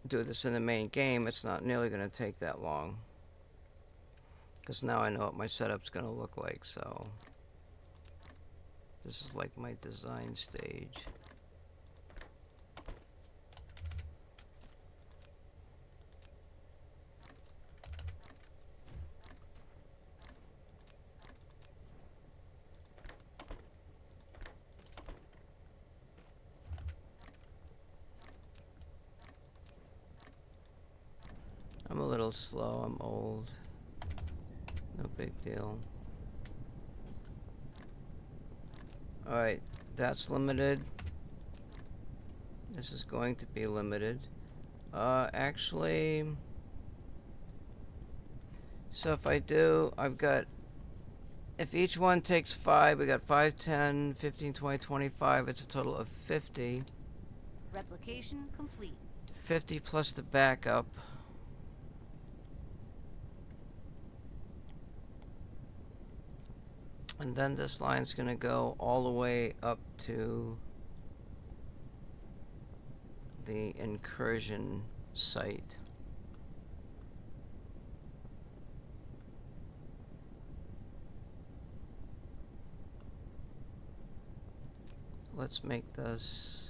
this in the main game, it's not nearly going to take that long. Because now I know what my setup's going to look like, so... This is like my design stage. I'm a little slow, I'm old. No big deal. Alright, that's limited. This is going to be limited. Actually... So if I do, I've got... If each one takes 5, we got 5, 10, 15, 20, 25. It's a total of 50. Replication complete. 50 plus the backup. And then this line's gonna go all the way up to the Incursion site. Let's make this...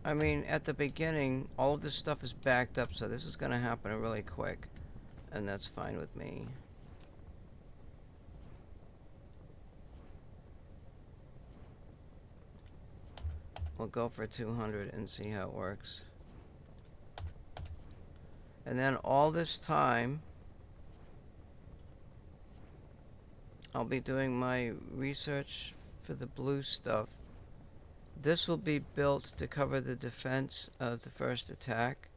I mean, at the beginning, all of this stuff is backed up, so this is going to happen really quick. And that's fine with me. We'll go for 200 and see how it works. And then all this time, I'll be doing my research for the blue stuff. This will be built to cover the defense of the first attack.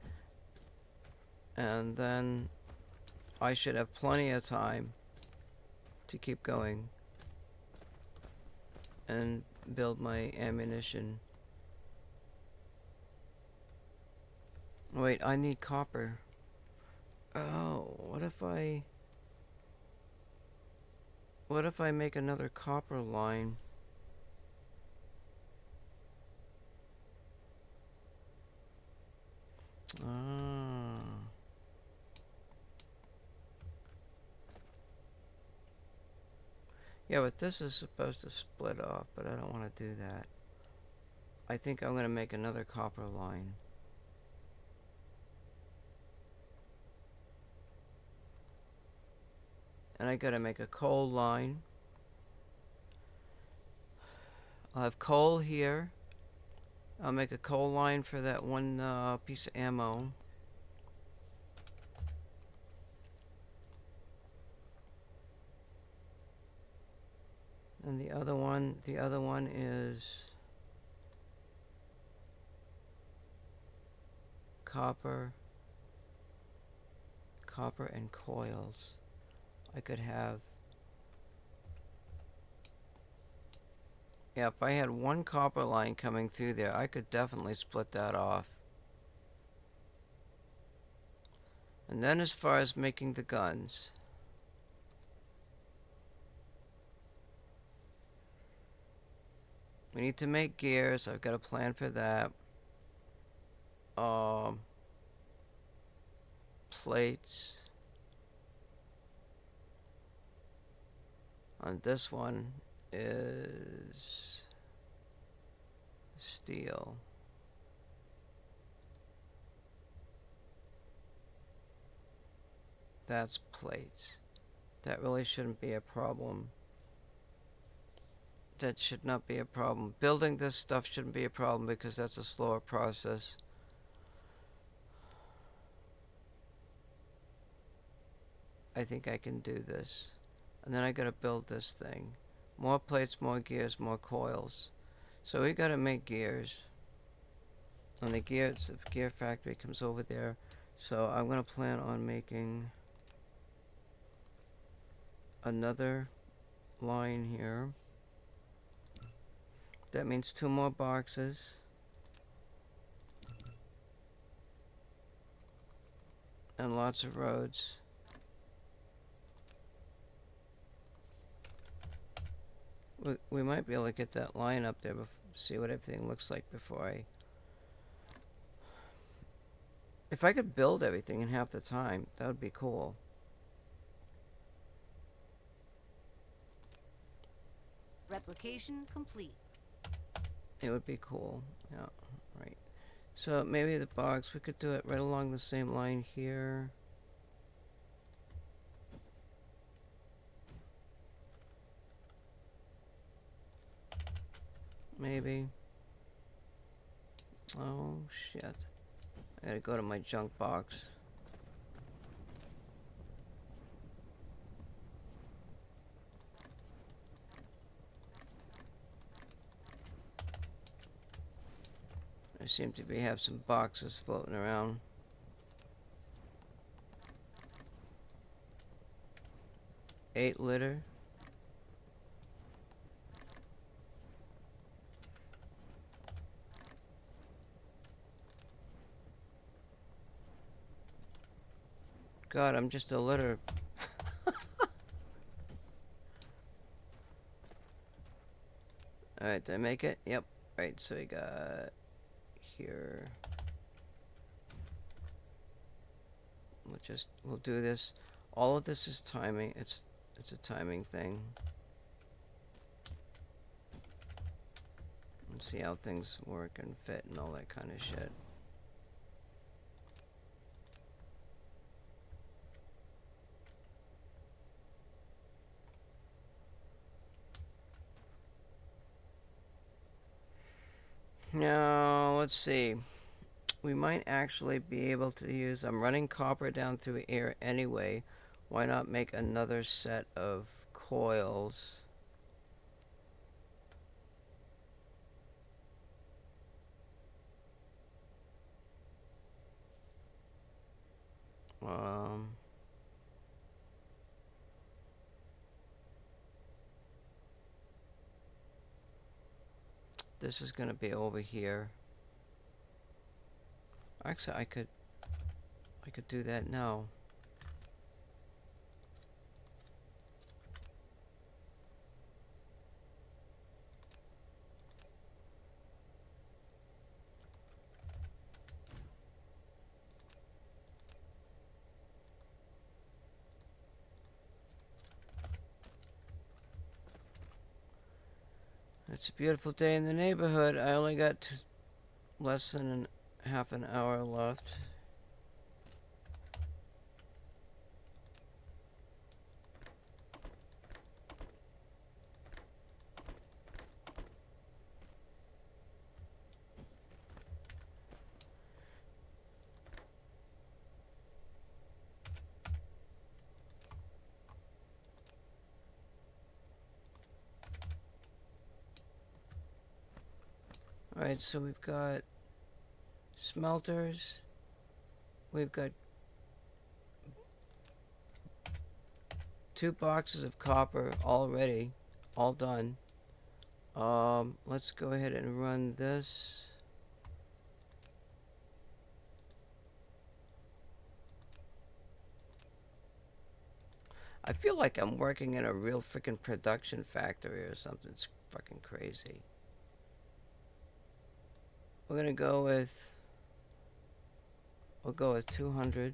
And then I should have plenty of time to keep going and build my ammunition. Wait, I need copper. Oh, what if I make another copper line? Ah. Yeah, but this is supposed to split off, but I don't want to do that. I think I'm going to make another copper line. And I got to make a coal line. I'll have coal here. I'll make a coal line for that one piece of ammo. And the other one is copper and coils. I could have... Yeah, if I had one copper line coming through there, I could definitely split that off. And then as far as making the guns, we need to make gears. I've got a plan for that. Plates. On this one is steel. That's plates. That really shouldn't be a problem. That should not be a problem. Building this stuff shouldn't be a problem because that's a slower process. I think I can do this. And then I gotta build this thing. More plates, more gears, more coils. So we gotta make gears. And the gear factory comes over there. So I'm gonna plan on making another line here. That means 2 more boxes. and lots of roads. We might be able to get that line up there, see what everything looks like before I... If I could build everything in half the time, that would be cool. Replication complete. It would be cool. Yeah, right. So maybe the box, we could do it right along the same line here. Maybe. Oh, shit. I gotta go to my junk box. I seem to have some boxes floating around. Eight litter. God, I'm just a litter. Alright, did I make it? Yep. Right, so we got here. We'll do this. All of this is timing. It's a timing thing. Let's see how things work and fit and all that kind of shit. Now, let's see. We might actually be able to use... I'm running copper down through air anyway. Why not make another set of coils? This is gonna be over here. Actually, I could do that now. It's a beautiful day in the neighborhood. I only got less than half an hour left. Alright, so we've got smelters. We've got 2 boxes of copper already, all done. Let's go ahead and run this. I feel like I'm working in a real freaking production factory or something. It's fucking crazy. We're gonna go with... We'll go with 200.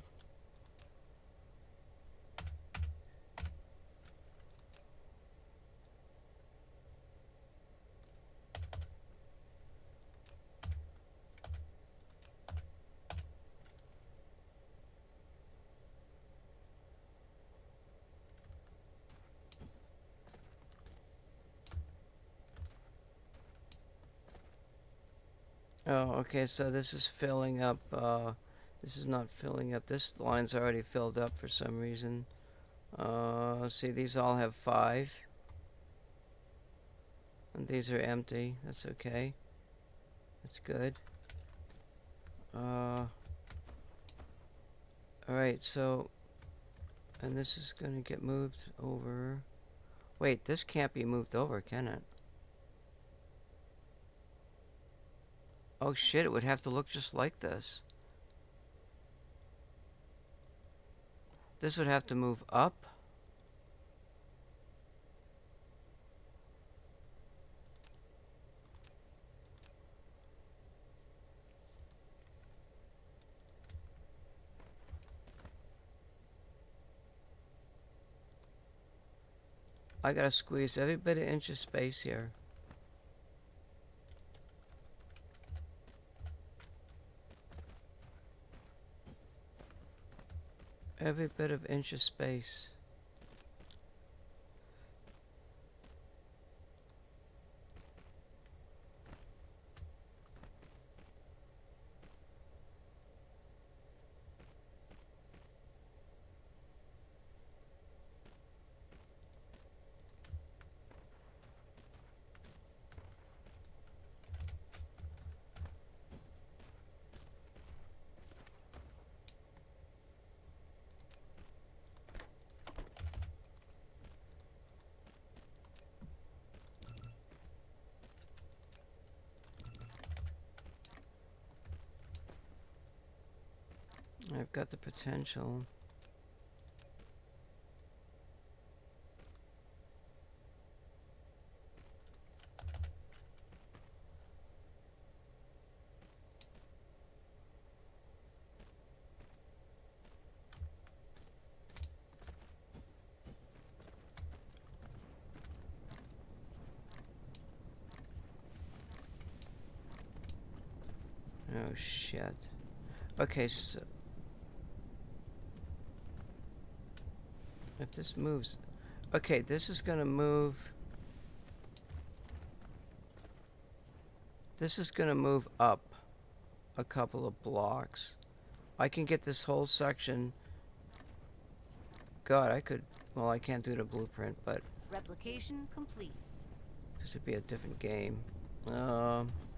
Oh, okay, so this is filling up, this is not filling up. This line's already filled up for some reason. See, these all have 5. And these are empty. That's okay. That's good. Alright, so... And this is gonna get moved over... Wait, this can't be moved over, can it? Oh shit, it would have to look just like this. This would have to move up. I gotta squeeze every bit of inch of space here. Every bit of inch of space. I've got the potential. Oh shit. Okay, so if this moves, okay, this is gonna move. This is gonna move up a couple of blocks. I can get this whole section. God, I could. Well, I can't do the blueprint, but Replication complete. this would be a different game.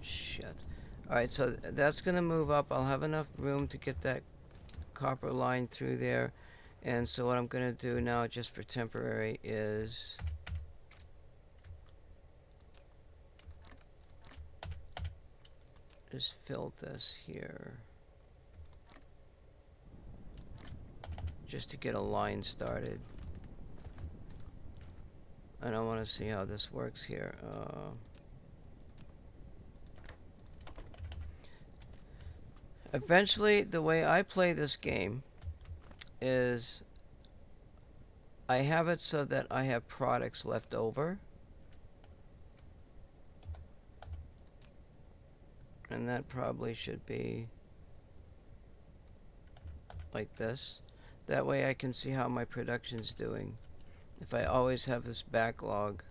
Shit. Alright, so that's gonna move up. I'll have enough room to get that copper line through there. And so what I'm gonna do now, just for temporary, is just fill this here. Just to get a line started. And I want to see how this works here. Eventually, the way I play this game is I have it so that I have products left over. And that probably should be like this. That way I can see how my production's doing. If I always have this backlog.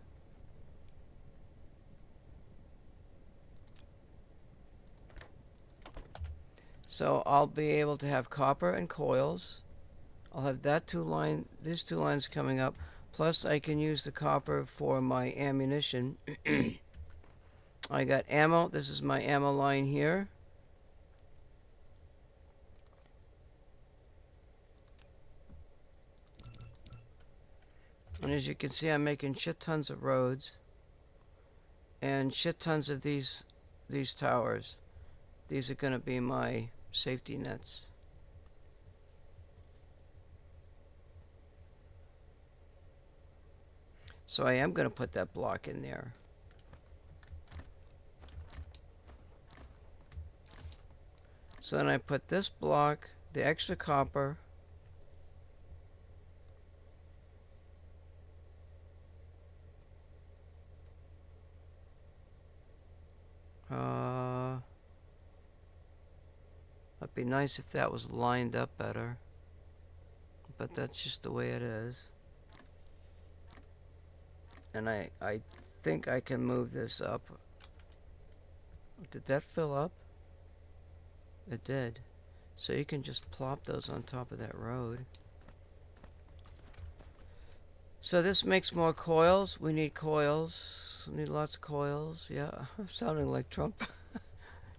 So I'll be able to have copper and coils. I'll have these two lines coming up. Plus I can use the copper for my ammunition. I got ammo. This is my ammo line here. And as you can see, I'm making shit tons of roads and shit tons of these towers. These are going to be my safety nets. So I am going to put that block in there. So then I put this block, the extra copper, it'd be nice if that was lined up better, but that's just the way it is. And I think I can move this up. Did that fill up? It did. So you can just plop those on top of that road. So this makes more coils. We need coils. We need lots of coils. Yeah, I'm sounding like Trump.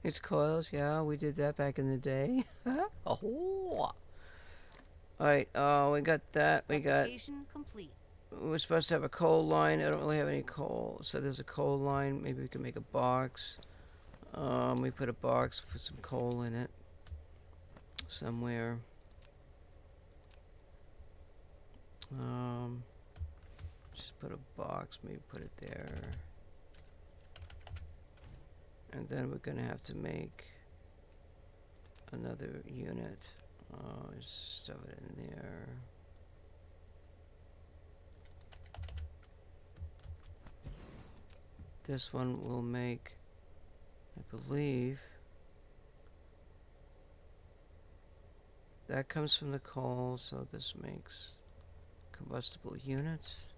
It's coils. Yeah, we did that back in the day. Oh. Alright, we got that. We got... Replication complete. We're supposed to have a coal line. I don't really have any coal. So there's a coal line. Maybe we can make a box. We put a box, put some coal in it somewhere. Just put a box, maybe put it there. And then we're gonna have to make another unit. Just stuff it in there. This one will make, I believe, that comes from the coal, so this makes combustible units.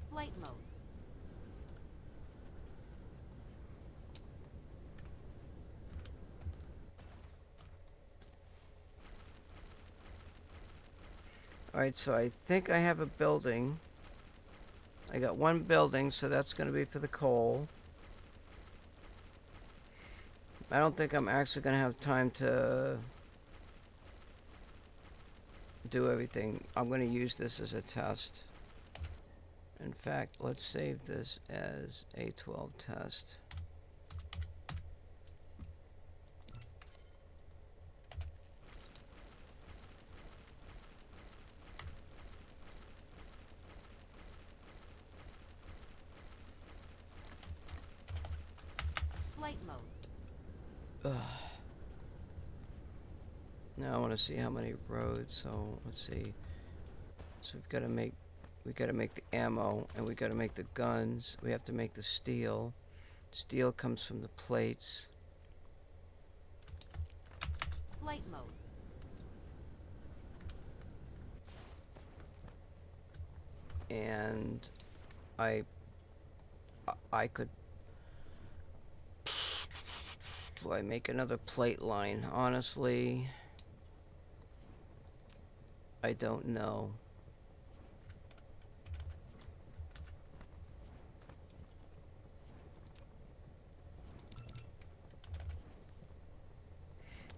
Flight mode. Alright, so I think I have a building. I got one building, so that's going to be for the coal. I don't think I'm actually going to have time to do everything. I'm going to use this as a test. In fact, let's save this as a 12 test. Flight mode. Now I want to see how many roads. So let's see. So we got to make the ammo, and we got to make the guns. We have to make the steel. Steel comes from the plates. Flight mode. And I could. Do I make another plate line? Honestly, I don't know.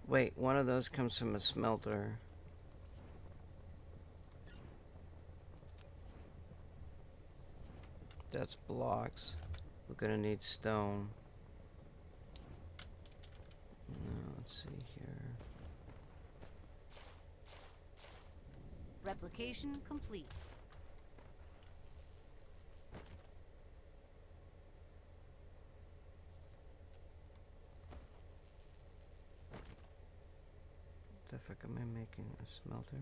Wait, one of those comes from a smelter. That's blocks. We're gonna need stone. Let's see here. Replication complete. The fuck am I making a smelter?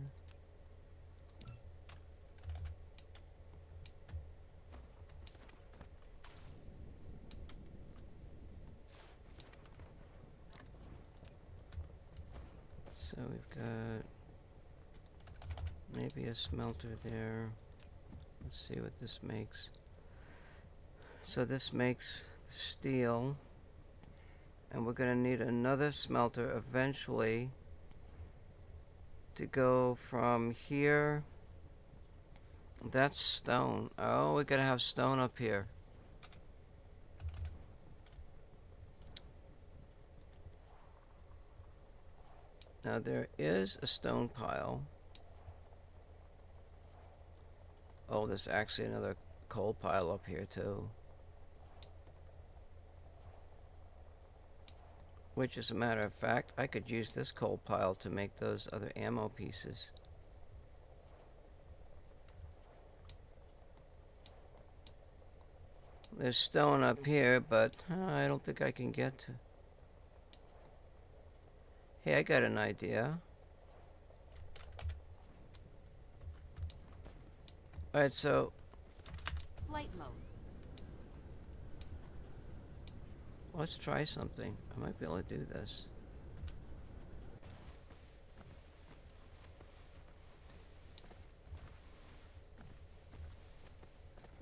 So we've got maybe a smelter there. Let's see what this makes. So this makes steel, and we're gonna need another smelter eventually to go from here. That's stone. Oh, we gotta have stone up here. Now there is a stone pile. Oh, there's actually another coal pile up here too. Which, as a matter of fact, I could use this coal pile to make those other ammo pieces. There's stone up here, but I don't think I can get to. Hey, I got an idea. Alright, so Flight mode. let's try something. I might be able to do this.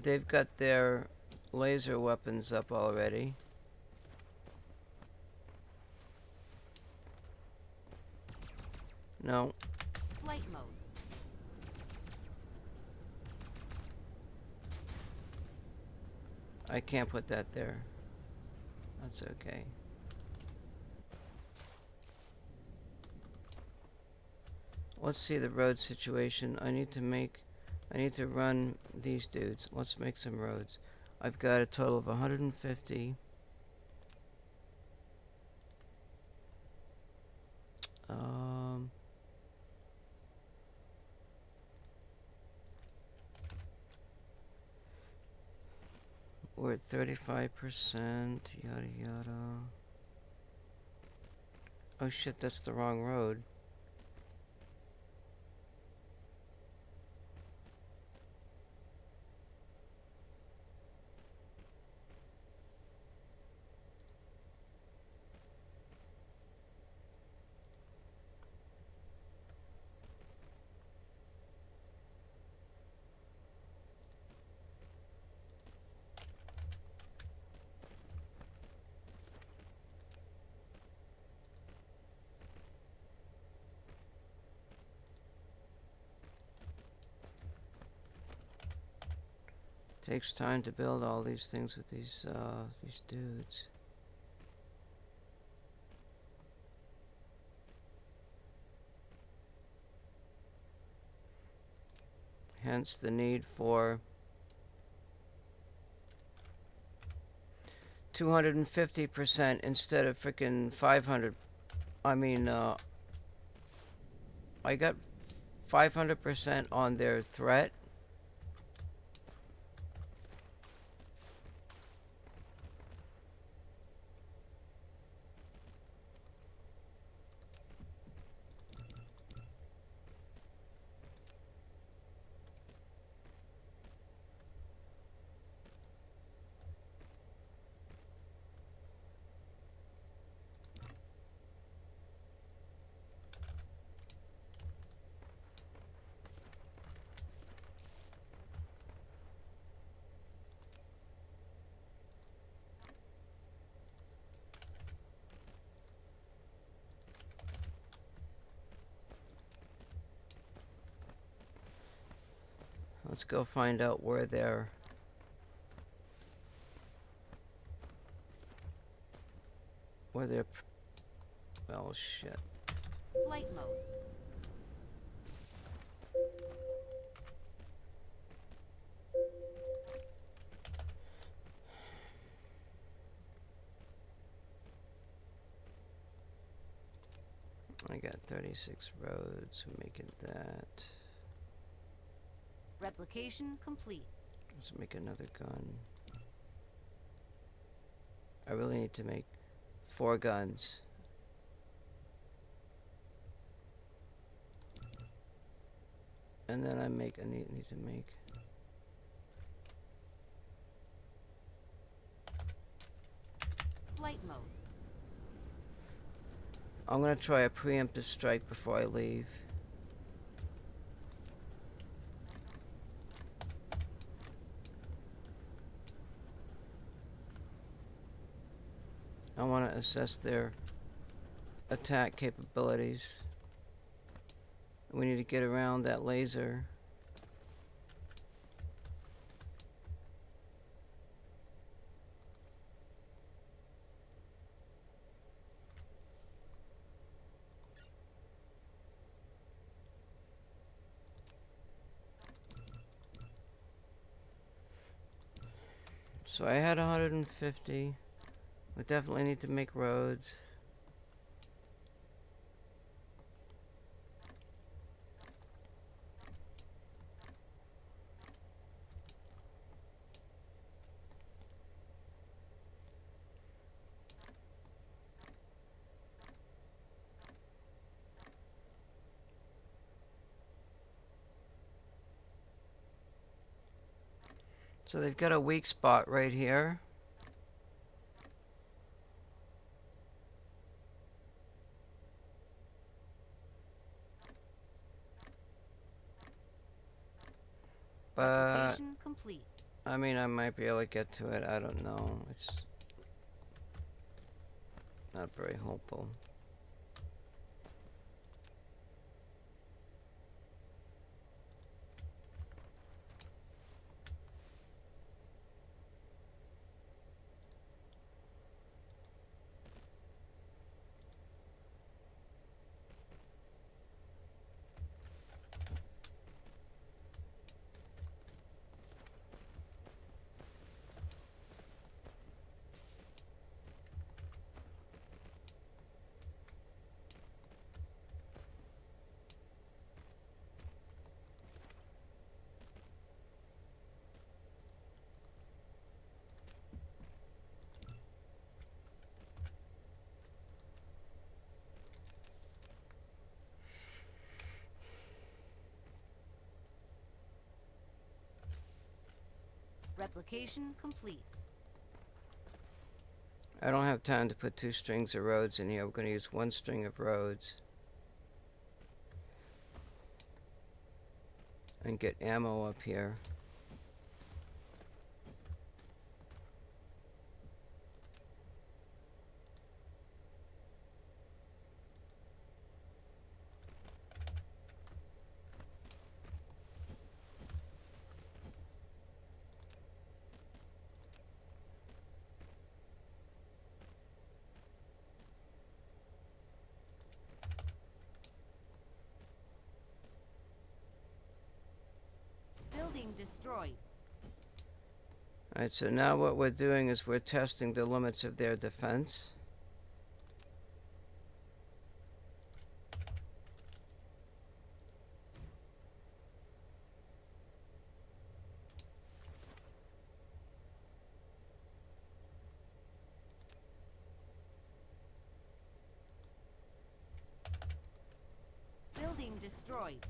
They've got their laser weapons up already. No. Flight mode. I can't put that there. That's okay. Let's see the road situation. I need to run these dudes. Let's make some roads. I've got a total of 150. we're at 35%, yada yada. Oh shit, that's the wrong road. Takes time to build all these things with these dudes. Hence the need for 250% instead of frickin' 500. I mean, I got 500% on their threat. Let's go find out where they're... Oh shit. Flight mode. I got 36 roads, we're making that. Replication complete. Let's make another gun. I really need to make 4 guns. And then I need to make... Flight mode. I'm gonna try a preemptive strike before I leave. I want to assess their attack capabilities. We need to get around that laser. So I had 150. We definitely need to make roads. So they've got a weak spot right here. But Replication complete. I mean, I might be able to get to it. I don't know. It's not very hopeful. Replication complete. I don't have time to put 2 strings of roads in here. We're going to use 1 string of roads. And get ammo up here. Building destroyed. Alright, so now what we're doing is we're testing the limits of their defense. Building destroyed.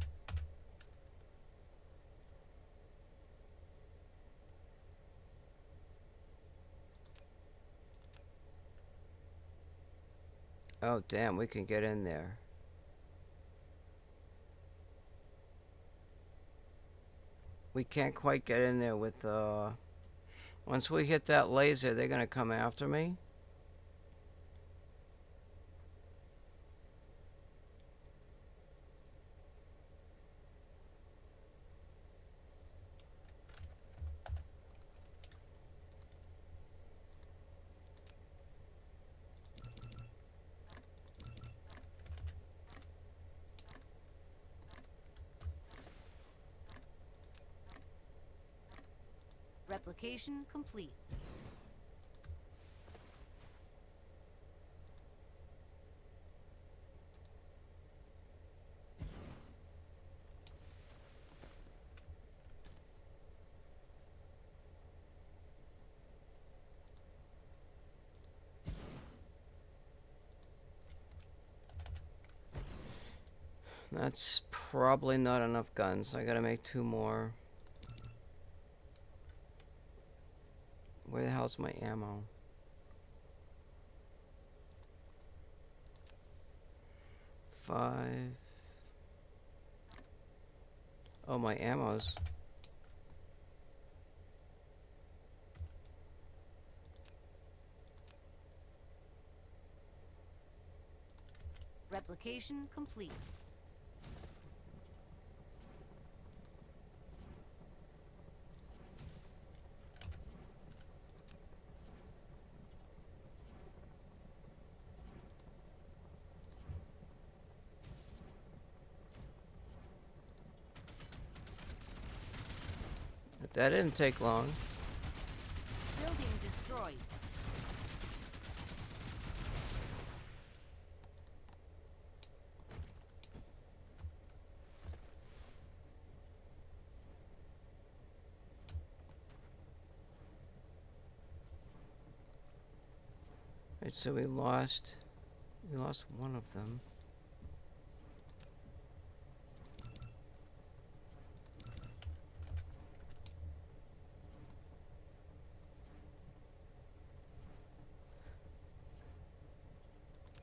Oh damn, we can get in there. We can't quite get in there with once we hit that laser, they're gonna come after me. Replication complete. That's probably not enough guns. I gotta make 2 more. Where the hell's my ammo? Five. Oh, my ammo's. Replication complete. But that didn't take long. Building destroyed. Right, so we lost 1 of them.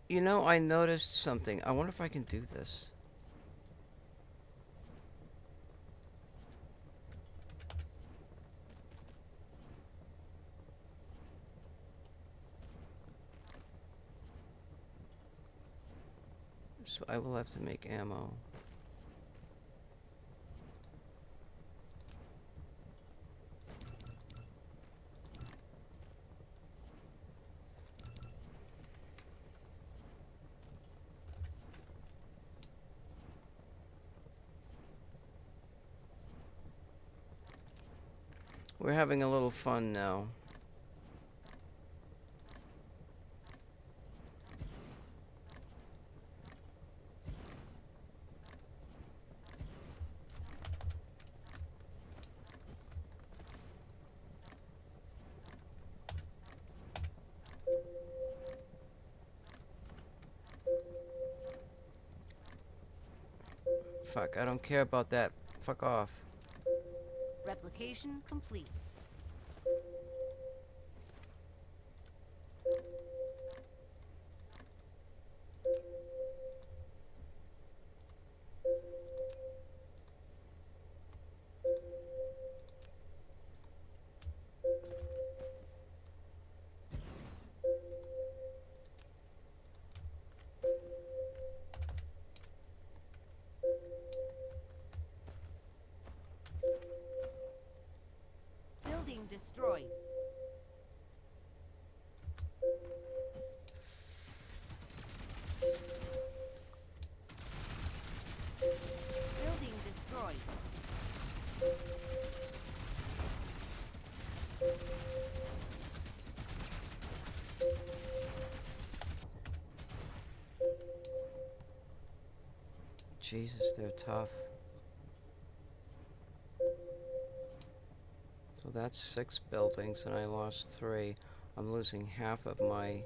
You know, I noticed something. I wonder if I can do this. So I will have to make ammo. We're having a little fun now. Fuck, I don't care about that. Fuck off. Replication complete. Jesus, they're tough. So that's 6 buildings, and I lost 3. I'm losing half of my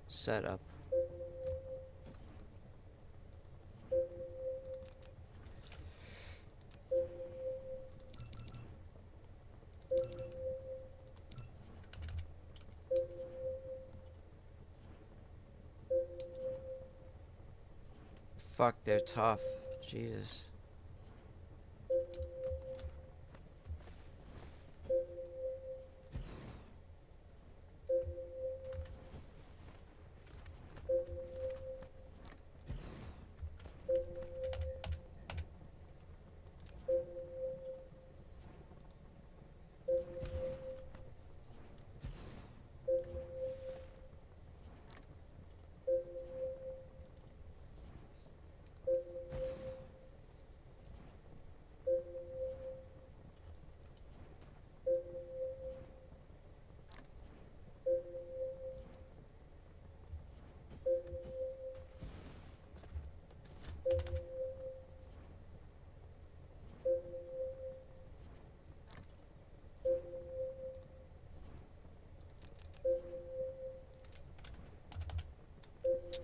setup. Fuck, they're tough. Jesus.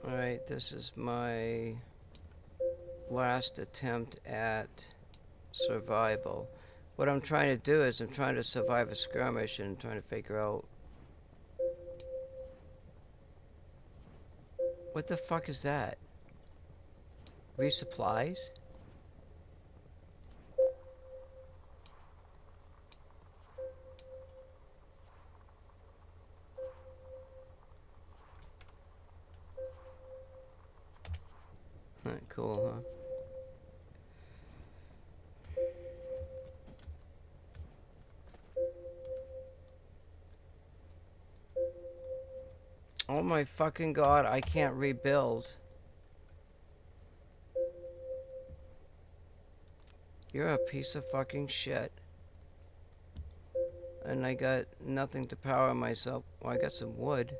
Alright, this is my last attempt at survival. What I'm trying to do is I'm trying to survive a skirmish and trying to figure out what the fuck is that? Resupplies? Cool, huh? Oh my fucking god, I can't rebuild. You're a piece of fucking shit. And I got nothing to power myself. Well, I got some wood.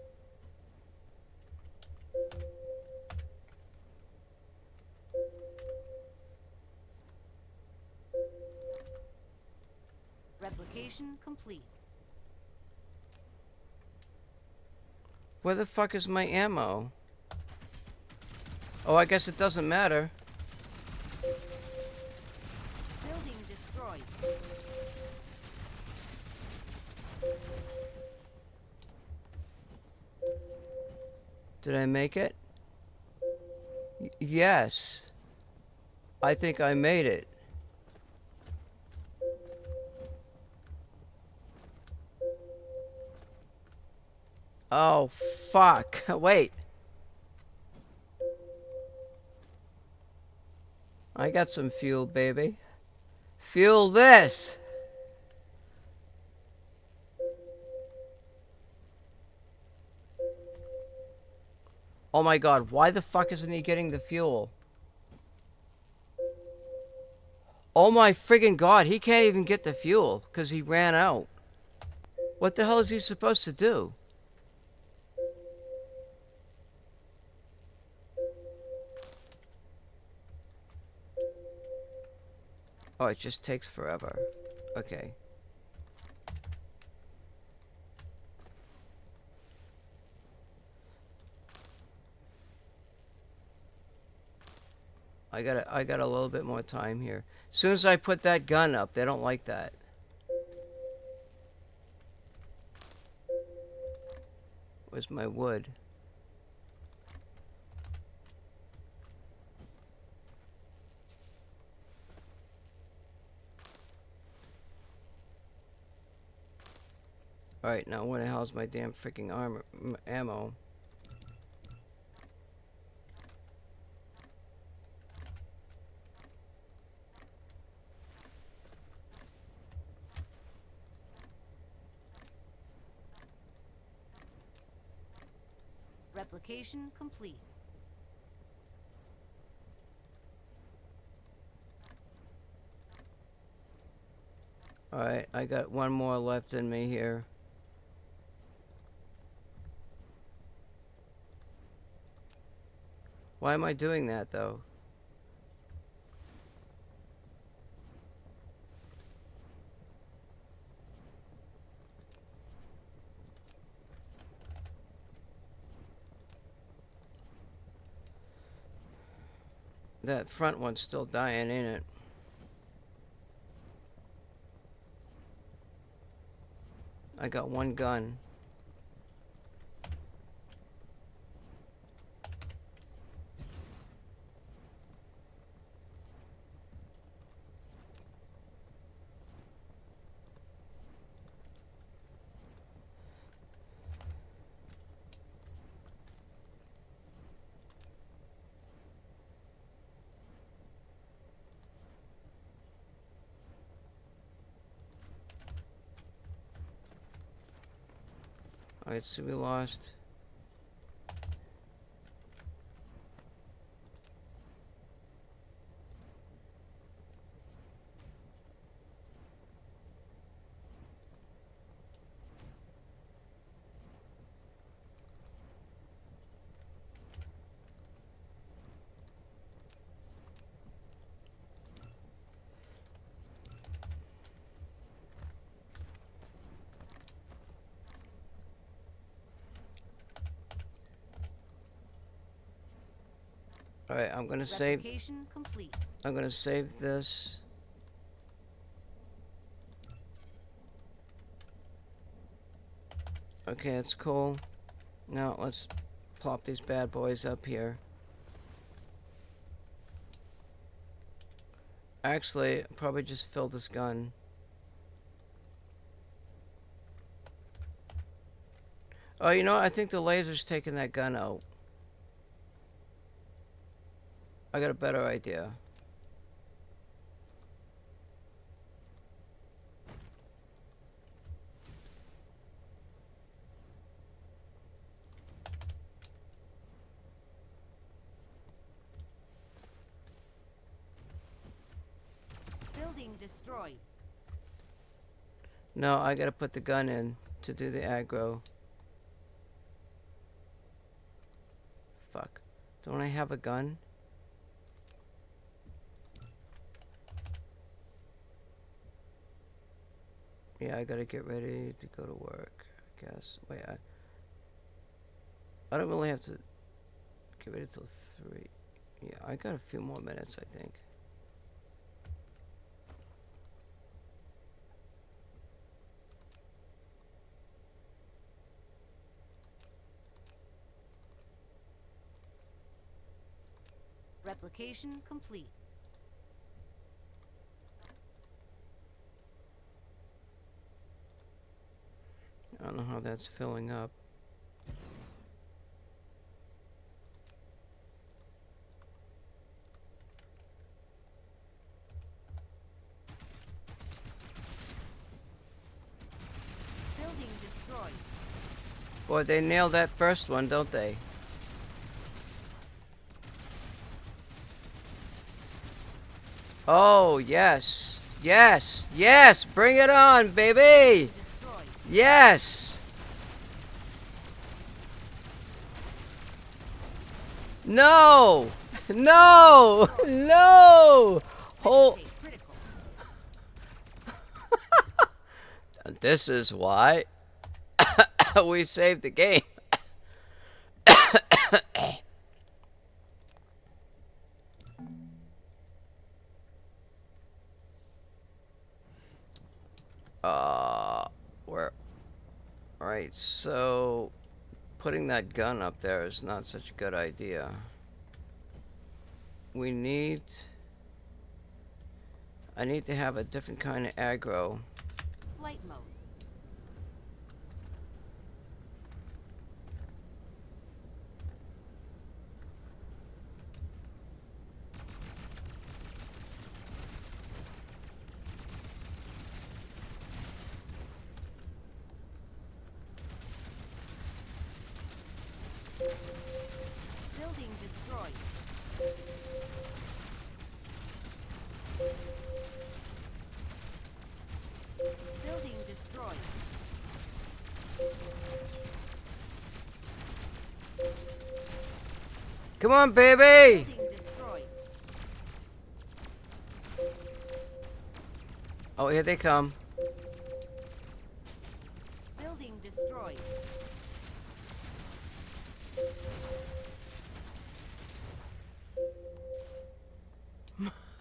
Replication complete. Where the fuck is my ammo? Oh, I guess it doesn't matter. Building destroyed. Did I make it? Yes. I think I made it. Oh, fuck. Wait. I got some fuel, baby. Fuel this! Oh my god, why the fuck isn't he getting the fuel? Oh my friggin' god, he can't even get the fuel because he ran out. What the hell is he supposed to do? Oh, it just takes forever. Okay. I got a little bit more time here. As soon as I put that gun up, they don't like that. Where's my wood? Alright, now where the hell's my damn freaking armor ammo? Replication complete. Alright, I got one more left in me here. Why am I doing that, though? That front one's still dying, ain't it? I got one gun. Alright, so we lost. Alright, I'm gonna save. Replication complete. I'm gonna save this. Okay, it's cool. Now let's plop these bad boys up here. Actually, I'll probably just fill this gun. Oh, you know what? I think the laser's taking that gun out. I got a better idea. Building destroyed. No, I gotta put the gun in to do the aggro. Fuck. Don't I have a gun? Yeah, I gotta get ready to go to work, I guess. Wait, I don't really have to get ready till 3. Yeah, I got a few more minutes, I think. Replication complete. I don't know how that's filling up. Building destroyed. Boy, they nailed that first one, don't they? Oh, yes. Yes. Yes. Bring it on, baby. Destroyed. Yes. No. No. No. Hold. Activate critical. This is why we saved the game. Where? Alright, so putting that gun up there is not such a good idea. I need to have a different kind of aggro. Flight mode. Building destroyed. Building destroyed. Come on, baby! Building destroyed. Oh, here they come. Building destroyed.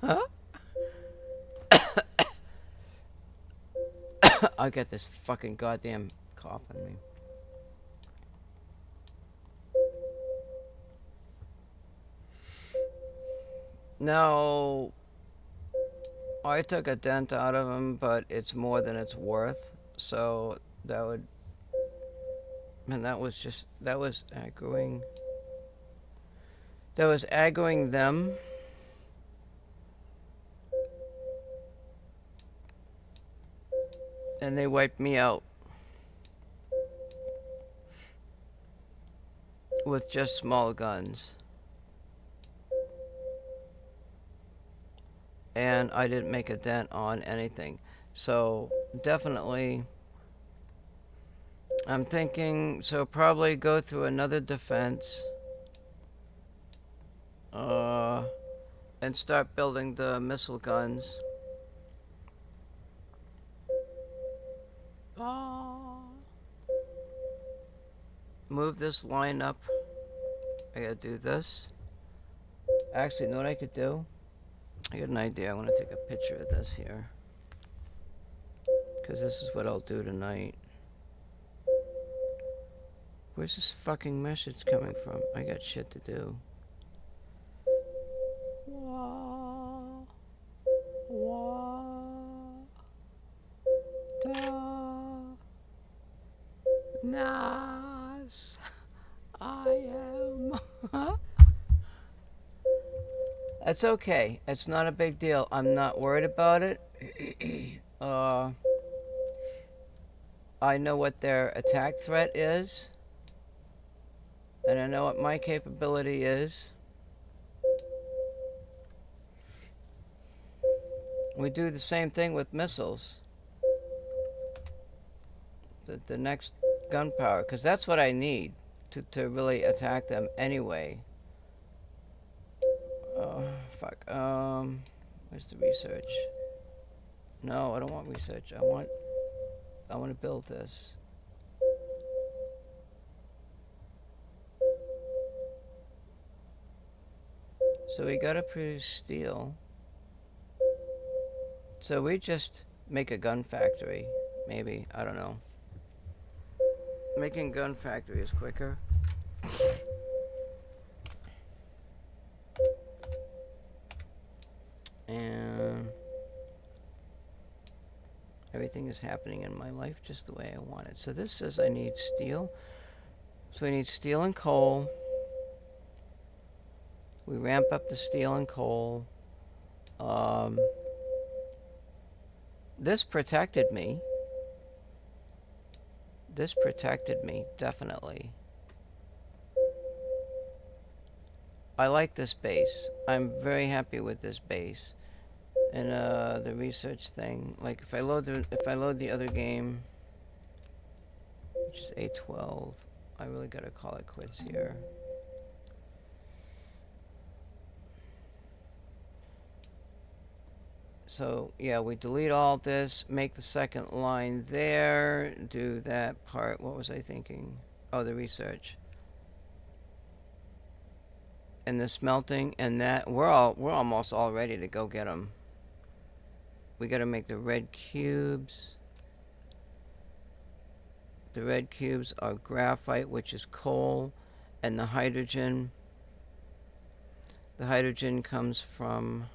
I get this fucking goddamn cough on me. Now, I took a dent out of him, but it's more than it's worth. So that would, and that was aggroing. That was aggroing them. And they wiped me out. With just small guns. And I didn't make a dent on anything. So definitely, I'm thinking, so probably go through another defense. And start building the missile guns. Move this line up. I gotta do this. Actually, you know what I could do? I got an idea. I want to take a picture of this here. Because this is what I'll do tonight. Where's this fucking message coming from? I got shit to do. Nas. I am. That's okay. It's not a big deal. I'm not worried about it. I know what their attack threat is. And I know what my capability is. We do the same thing with missiles. The next gunpowder, because that's what I need to really attack them anyway. Oh, fuck. Where's the research? No, I don't want research. I want to build this. So we gotta produce steel. So we just make a gun factory, maybe. I don't know. Making gun factory is quicker. And everything is happening in my life just the way I want it. So this says I need steel. So we need steel and coal. We ramp up the steel and coal. This protected me. This protected me, definitely. I like this base. I'm very happy with this base. And the research thing, like if I load the other game, which is A12, I really gotta call it quits here. So yeah, we delete all this, make the second line there, do that part. What was I thinking? Oh, the research. And the smelting, and that we're almost all ready to go get them. We gotta make the red cubes. The red cubes are graphite, which is coal, and the hydrogen. The hydrogen comes from.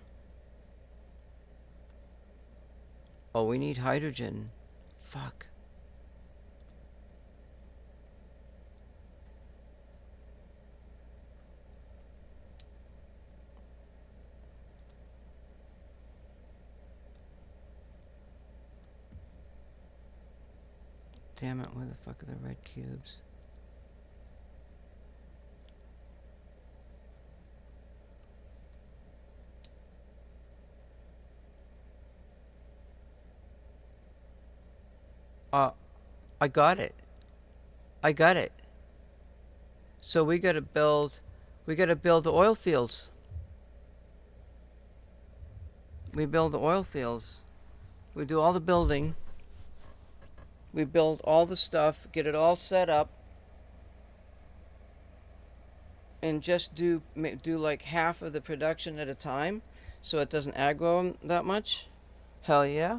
Oh, we need hydrogen. Fuck. Damn it, where the fuck are the red cubes? I got it. I got it. So we gotta build the oil fields. We build the oil fields. We do all the building. We build all the stuff, get it all set up, and just do like half of the production at a time. so it doesn't aggro him that much. Hell yeah.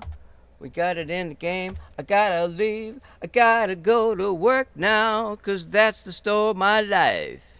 We got it in the game. I gotta leave. I gotta go to work now, 'cause that's the store of my life.